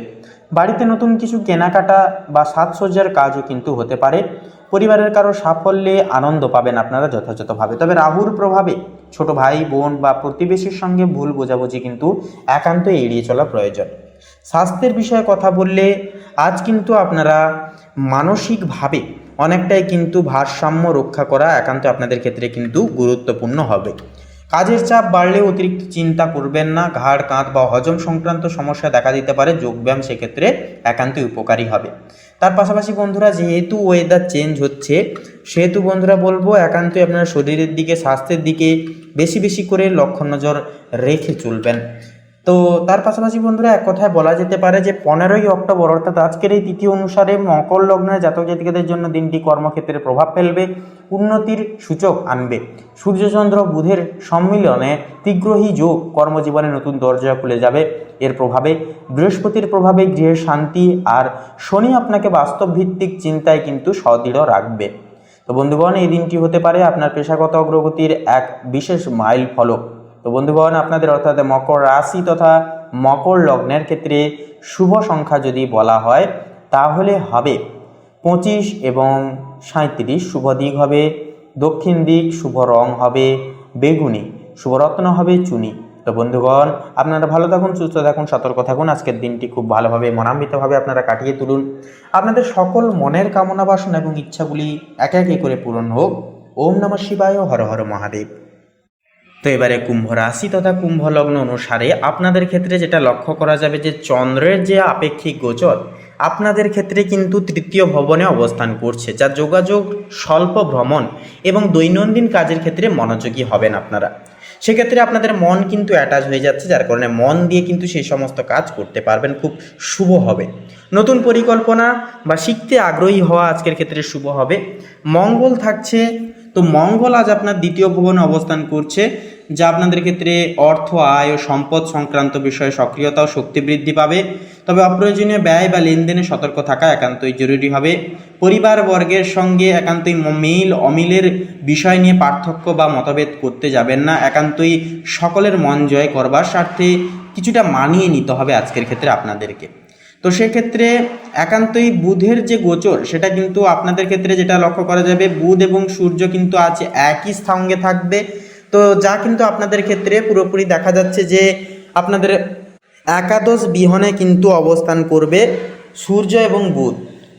Speaker 1: বাড়িতে নতুন কিছু কেনাকাটা বা সাজসজ্জার কাজও কিন্তু হতে পারে। পরিবারের কারো সাফল্যে আনন্দ পাবেন আপনারা যথাযথভাবে। তবে রাহুর প্রভাবে ছোট ভাই বোন বা প্রতিবেশীর সঙ্গে ভুল বোঝাবুঝি কিন্তু একান্তই এড়িয়ে চলা প্রয়োজন। স্বাস্থ্যের বিষয়ে কথা বললে আজ কিন্তু আপনারা মানসিকভাবে অনেকটাই কিন্তু ভারসাম্য রক্ষা করা একান্ত আপনাদের ক্ষেত্রে কিন্তু গুরুত্বপূর্ণ হবে। কাজের চাপ বাড়লেও অতিরিক্ত চিন্তা করবেন না। ঘাড়, কাঁধ বা হজম সংক্রান্ত সমস্যা দেখা দিতে পারে, যোগব্যায়াম সেক্ষেত্রে একান্তই উপকারী হবে। তার পাশাপাশি বন্ধুরা, যেহেতু ওয়েদার চেঞ্জ হচ্ছে সেহেতু বন্ধুরা বলবো একান্তই আপনারা শরীরের দিকে, স্বাস্থ্যের দিকে বেশি বেশি করে লক্ষ্য নজর রেখে চলবেন। তো তার পাশাপাশি বন্ধুরা এক কথায় বলা যেতে পারে যে 15ই অক্টোবর অর্থাৎ আজকের এই তিথি অনুসারে মকর লগ্নের জাতক জাতিকাদের জন্য দিনটি কর্মক্ষেত্রে প্রভাব ফেলবে, উন্নতির সূচক আনবে। সূর্যচন্দ্র বুধের সম্মিলনে তীগ্রহী যোগ কর্মজীবনে নতুন দরজা খুলে যাবে। এর প্রভাবে বৃহস্পতির প্রভাবে গৃহের শান্তি, আর শনি আপনাকে বাস্তব ভিত্তিক চিন্তায় কিন্তু সদৃঢ় রাখবে। তো বন্ধুগণ, এই দিনটি হতে পারে আপনার পেশাগত অগ্রগতির এক বিশেষ মাইল ফলক। তো বন্ধুগণ, আপনাদের অর্থাৎ মকর রাশি তথা মকর লগ্নের ক্ষেত্রে শুভ সংখ্যা যদি বলা হয় তাহলে হবে 25 এবং 37। শুভ দিক হবে দক্ষিণ দিক, শুভ রং হবে বেগুনি, শুভ রত্ন হবে চুনি। তো বন্ধুগণ, আপনারা ভালো থাকুন, সুস্থ থাকুন, সতর্ক থাকুন। আজকের দিনটি খুব ভালোভাবে মনান্বিতভাবে আপনারা কাটিয়ে তুলুন। আপনাদের সকল মনের কামনা বাসনা এবং ইচ্ছাগুলি একে একে করে পূরণ হোক। ওম নমঃ শিবায়, হর হর মহাদেব। তো এবারে কুম্ভ রাশি তথা কুম্ভ লগ্ন অনুসারে আপনাদের ক্ষেত্রে যেটা লক্ষ্য করা যাবে যে চন্দ্রের যে আপেক্ষিক গোচর আপনাদের ক্ষেত্রে কিন্তু তৃতীয় ভবনে অবস্থান করছে, যা যোগাযোগ, স্বল্প ভ্রমণ এবং দৈনন্দিন কাজের ক্ষেত্রে মনোযোগী হবেন আপনারা। সেক্ষেত্রে আপনাদের মন কিন্তু অ্যাটাচ হয়ে যাচ্ছে, যার কারণে মন দিয়ে কিন্তু সেই সমস্ত কাজ করতে পারবেন, খুব শুভ হবে। নতুন পরিকল্পনা বা শিখতে আগ্রহী হওয়া আজকের ক্ষেত্রে শুভ হবে। মঙ্গল থাকছে, তো মঙ্গল আজ আপনার দ্বিতীয় ভবনে অবস্থান করছে, যা আপনাদের ক্ষেত্রে অর্থ, আয় ও সম্পদ সংক্রান্ত বিষয়ে সক্রিয়তা ও শক্তি বৃদ্ধি পাবে। তবে অপ্রয়োজনীয় ব্যয় বা লেনদেনে সতর্ক থাকা একান্তই জরুরি হবে। পরিবার বর্গের সঙ্গে একান্তই মিল অমিলের বিষয় নিয়ে পার্থক্য বা মতভেদ করতে যাবেন না। একান্তই সকলের মন জয় করবার স্বার্থে কিছুটা মানিয়ে নিতে হবে আজকের ক্ষেত্রে আপনাদেরকে। তো সেক্ষেত্রে একান্তই বুধের যে গোচর সেটা কিন্তু আপনাদের ক্ষেত্রে যেটা লক্ষ্য করা যাবে, বুধ এবং সূর্য কিন্তু আজ একই সঙ্গে থাকবে। তো যা কিন্তু আপনাদের ক্ষেত্রে পুরোপুরি দেখা যাচ্ছে যে আপনাদের একাদশ বিহনে কিন্তু অবস্থান করবে সূর্য এবং বুধ।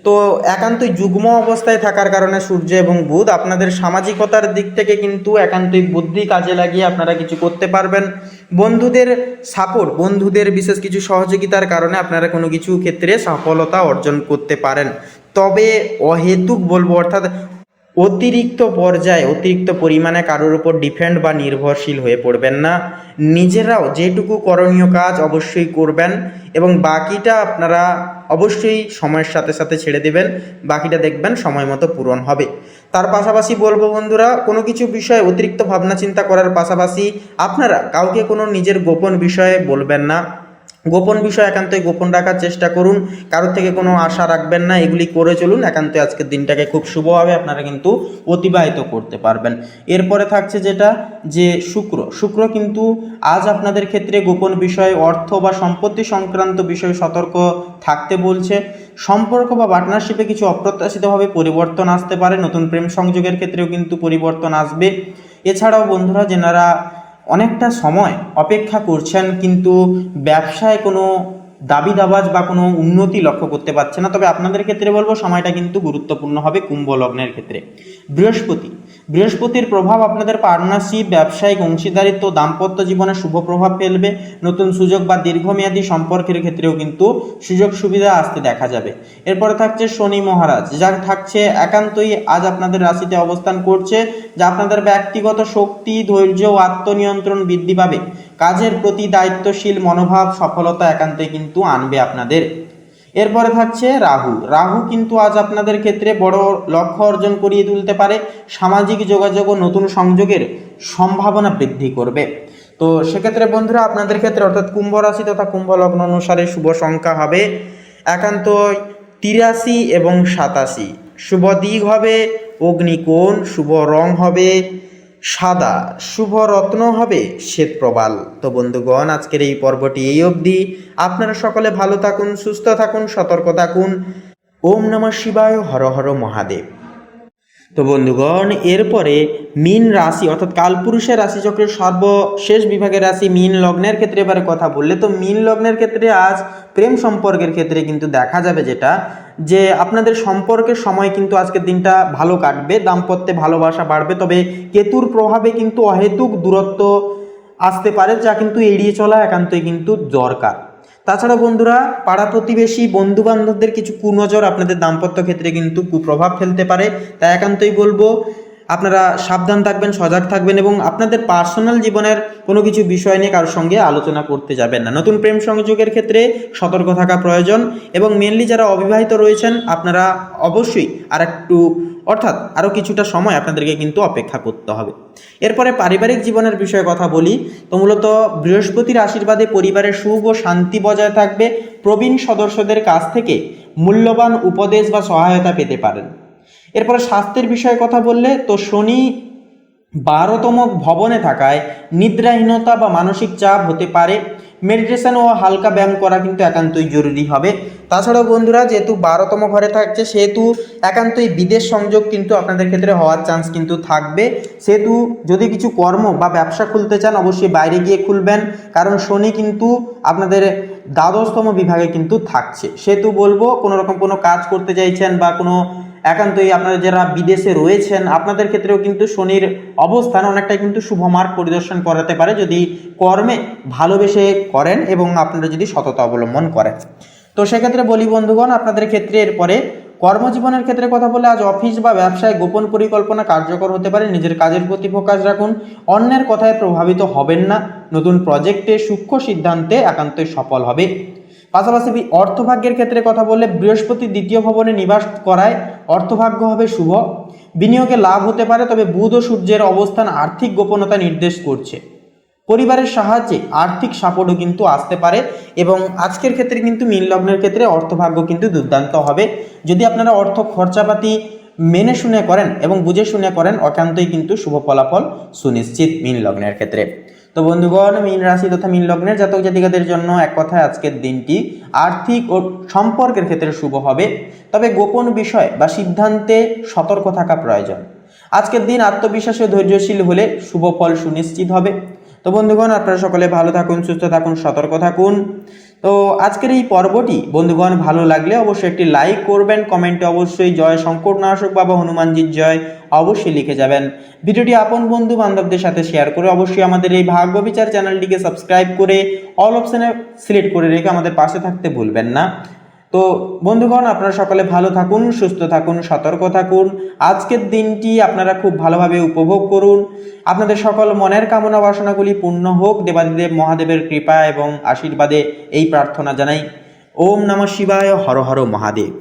Speaker 2: তো একান্তই যুগ্ম অবস্থায় থাকার কারণে সূর্য এবং বুধ আপনাদের সামাজিকতার দিক থেকে কিন্তু একান্তই বুদ্ধি কাজে লাগিয়ে আপনারা কিছু করতে পারবেন। বন্ধুদের সাপোর্ট, বন্ধুদের বিশেষ কিছু সহযোগিতার কারণে আপনারা কোনো কিছু ক্ষেত্রে সফলতা অর্জন করতে পারেন। তবে অহেতুক বলবো, অর্থাৎ অতিরিক্ত পর্যায়ে অতিরিক্ত পরিমাণে কারোর উপর ডিপেন্ড বা নির্ভরশীল হয়ে পড়বেন না। নিজেরাও যেটুকু করণীয় কাজ অবশ্যই করবেন এবং বাকিটা আপনারা অবশ্যই সময়ের সাথে সাথে ছেড়ে দেবেন, বাকিটা দেখবেন সময় মতো পূরণ হবে। তার পাশাপাশি বলবো বন্ধুরা, কোনো কিছু বিষয়ে অতিরিক্ত ভাবনা চিন্তা করার পাশাপাশি আপনারা কাউকে কোনো নিজের গোপন বিষয়ে বলবেন না। গোপন বিষয় একান্তই গোপন রাখার চেষ্টা করুন, কারোর থেকে কোনো আশা রাখবেন না, এগুলি করে চলুন। একান্তই আজকের দিনটাকে খুব শুভভাবে আপনারা কিন্তু অতিবাহিত করতে পারবেন। এরপরে থাকছে যেটা, যে শুক্র কিন্তু আজ আপনাদের ক্ষেত্রে গোপন বিষয়, অর্থ বা সম্পত্তি সংক্রান্ত বিষয়ে সতর্ক থাকতে বলছে। সম্পর্ক বা পার্টনারশিপে কিছু অপ্রত্যাশিতভাবে পরিবর্তন আসতে পারে, নতুন প্রেম সংযোগের ক্ষেত্রেও কিন্তু পরিবর্তন আসবে। এছাড়াও বন্ধুরা, যেনারা অনেকটা সময় অপেক্ষা করছেন কিন্তু ব্যবসায় কোনো দাবি দাবাজ বা কোনো উন্নতি লক্ষ্য করতে পারছে না, তবে আপনাদের ক্ষেত্রে বলবো সময়টা কিন্তু গুরুত্বপূর্ণ হবে কুম্ভ লগ্নের ক্ষেত্রে। বৃহস্পতির প্রভাব আপনাদের পার্টনারশিপ, ব্যবসায়িক অংশীদারিত্ব, দাম্পত্য জীবনে শুভ প্রভাব ফেলবে। নতুন সুযোগ বা দীর্ঘমেয়াদী সম্পর্কের ক্ষেত্রেও কিন্তু সুযোগ সুবিধা আসতে দেখা যাবে। এরপরে থাকছে শনি মহারাজ, যা থাকছে একান্তই আজ আপনাদের রাশিতে অবস্থান করছে, যা আপনাদের ব্যক্তিগত শক্তি, ধৈর্য ও আত্মনিয়ন্ত্রণ বৃদ্ধি পাবে। কাজের প্রতি দায়িত্বশীল মনোভাব সফলতা একান্তই কিন্তু আনবে আপনাদের। এরপরে থাকছে রাহু কিন্তু আজ আপনাদের ক্ষেত্রে বড় লক্ষ্য অর্জন করিয়ে তুলতে পারে। সামাজিক যোগাযোগ ও নতুন সংযোগের সম্ভাবনা বৃদ্ধি করবে। তো সেক্ষেত্রে বন্ধুরা, আপনাদের ক্ষেত্রে অর্থাৎ কুম্ভ রাশি তথা কুম্ভ লগ্ন অনুসারে শুভ সংখ্যা হবে একান্ত 83 এবং 87। শুভ দিক হবে অগ্নিকোণ, শুভ রং হবে সাদা, শুভ রত্ন হবে শ্বেতপ্রবাল। তো বন্ধুগণ, আজকের এই পর্বটি এই অবধি। আপনারা সকলে ভালো থাকুন, সুস্থ থাকুন, সতর্ক থাকুন। ওম নমঃ শিবায়, হর হর মহাদেব। তো বন্ধুগণ, এরপরে মীন রাশি অর্থাৎ কালপুরুষের রাশিচক্রের সর্বশেষ বিভাগের রাশি মীন লগ্নের ক্ষেত্রে এবারে কথা বললে, তো মীন লগ্নের ক্ষেত্রে আজ প্রেম সম্পর্কের ক্ষেত্রে কিন্তু দেখা যাবে যেটা, যে আপনাদের সম্পর্কের সময় কিন্তু আজকের দিনটা ভালো কাটবে, দাম্পত্যে ভালোবাসা বাড়বে। তবে কেতুর প্রভাবে কিন্তু অহেতুক দূরত্ব আসতে পারে, যা কিন্তু এড়িয়ে চলা একান্তই কিন্তু দরকার। তাছাড়া বন্ধুরা, পাড়া প্রতিবেশী, বন্ধু বান্ধবদের কিছু কুনজর আপনাদের দাম্পত্য ক্ষেত্রে কিন্তু কুপ্রভাব ফেলতে পারে। তাই একান্তই বলবো আপনারা সাবধান থাকবেন, সজাগ থাকবেন এবং আপনাদের পার্সোনাল জীবনের কোনো কিছু বিষয় নিয়ে কারোর সঙ্গে আলোচনা করতে যাবেন না। নতুন প্রেম সংযোগের ক্ষেত্রে সতর্ক থাকা প্রয়োজন এবং মেনলি যারা অবিবাহিত রয়েছেন আপনারা অবশ্যই আরও কিছুটা সময় আপনাদেরকে কিন্তু অপেক্ষা করতে হবে। এরপরে পারিবারিক জীবনের বিষয়ে কথা বলি, তো মূলত বৃহস্পতির আশীর্বাদে পরিবারের সুখ ও শান্তি বজায় থাকবে। প্রবীণ সদস্যদের কাছ থেকে মূল্যবান উপদেশ বা সহায়তা পেতে পারেন। এরপরে স্বাস্থ্যের বিষয়ে কথা বললে, তো শনি 12তম ভবনে থাকায় নিদ্রাহীনতা বা মানসিক চাপ হতে পারে। মেডিটেশন ও হালকা ব্যায়াম করা কিন্তু একান্তই জরুরি হবে। তাছাড়াও বন্ধুরা, যেহেতু 12তম ঘরে থাকছে সেহেতু একান্তই বিদেশ সংযোগ কিন্তু আপনাদের ক্ষেত্রে হওয়ার চান্স কিন্তু থাকবে। সেহেতু যদি কিছু কর্ম বা ব্যবসা খুলতে চান অবশ্যই বাইরে গিয়ে খুলবেন, কারণ শনি কিন্তু আপনাদের 12তম বিভাগে কিন্তু থাকছে। সেহেতু বলবো কোনো রকম কোনো কাজ করতে চাইছেন বা কোনো একান্তই আপনারা যারা বিদেশে রয়েছেন আপনাদের ক্ষেত্রেও কিন্তু শনির অবস্থান অনেকটাই কিন্তু শুভ মার্গ পরিদর্শন করাতে পারে, যদি কর্মে ভালোবেসে করেন এবং আপনারা যদি সততা অবলম্বন করেন। তো সেক্ষেত্রে বলি বন্ধুগণ, আপনাদের ক্ষেত্রে এরপরে কর্মজীবনের ক্ষেত্রে কথা বলে আজ অফিস বা ব্যবসায় গোপন পরিকল্পনা কার্যকর হতে পারে। নিজের কাজের প্রতি ফোকাস রাখুন, অন্যের কথায় প্রভাবিত হবেন না। নতুন প্রজেক্টে সূক্ষ্ম সিদ্ধান্তে একান্তই সফল হবে। পাশাপাশি অর্থভাগ্যের ক্ষেত্রে কথা বললে বৃহস্পতি 2য় ভবনে নিবাস করায় অর্থভাগ্য হবে শুভ। বিনিয়োগে লাভ হতে পারে, তবে বুধ ও সূর্যের অবস্থান আর্থিক গোপনতা নির্দেশ করছে। পরিবারের সাহায্যে আর্থিক সাপোর্টও কিন্তু আসতে পারে এবং আজকের ক্ষেত্রে কিন্তু মীন লগ্নের ক্ষেত্রে অর্থভাগ্য কিন্তু দুর্দান্ত হবে। যদি আপনারা অর্থ খরচাপাতি মেনে শুনে করেন এবং বুঝে শুনে করেন একান্তই কিন্তু শুভ ফলাফল সুনিশ্চিত মীন লগ্নের ক্ষেত্রে। তো বন্ধুগণ, মীন রাশি তথা মীন লগ্নের জাতক জাতিকাদের জন্য এক কথায় আজকের দিনটি আর্থিক ও সম্পর্কের ক্ষেত্রে শুভ হবে, তবে গোপন বিষয় বা সিদ্ধান্তে সতর্ক থাকা প্রয়োজন। আজকের দিন আত্মবিশ্বাসী ও ধৈর্যশীল হলে শুভ ফল সুনিশ্চিত হবে। তো বন্ধুগণ, আপনারা সকলে ভালো থাকুন, সুস্থ থাকুন, সতর্ক থাকুন। তো আজকের এই পর্বটি বন্ধুগণ ভালো লাগলে অবশ্যই একটি লাইক করবেন, কমেন্টে অবশ্যই জয় শঙ্করনাশক বাবা হনুমানজির জয় অবশ্যই লিখে যাবেন। ভিডিওটি আপন বন্ধু বান্ধবদের সাথে শেয়ার করে অবশ্যই আমাদের এই ভাগ্য বিচার চ্যানেলটিকে সাবস্ক্রাইব করে অল অপশানে সিলেক্ট করে রেখে আমাদের পাশে থাকতে ভুলবেন না। তো বন্ধুগণ, আপনারা সকলে ভালো থাকুন, সুস্থ থাকুন, সতর্ক থাকুন। আজকের দিনটি আপনারা খুব ভালোভাবে উপভোগ করুন। আপনাদের সকল মনের কামনা বাসনাগুলি পূর্ণ হোক দেবাদিদেব মহাদেবের কৃপা এবং আশীর্বাদে এই প্রার্থনা জানাই। ওম নমঃ শিবায়, হর হর মহাদেব।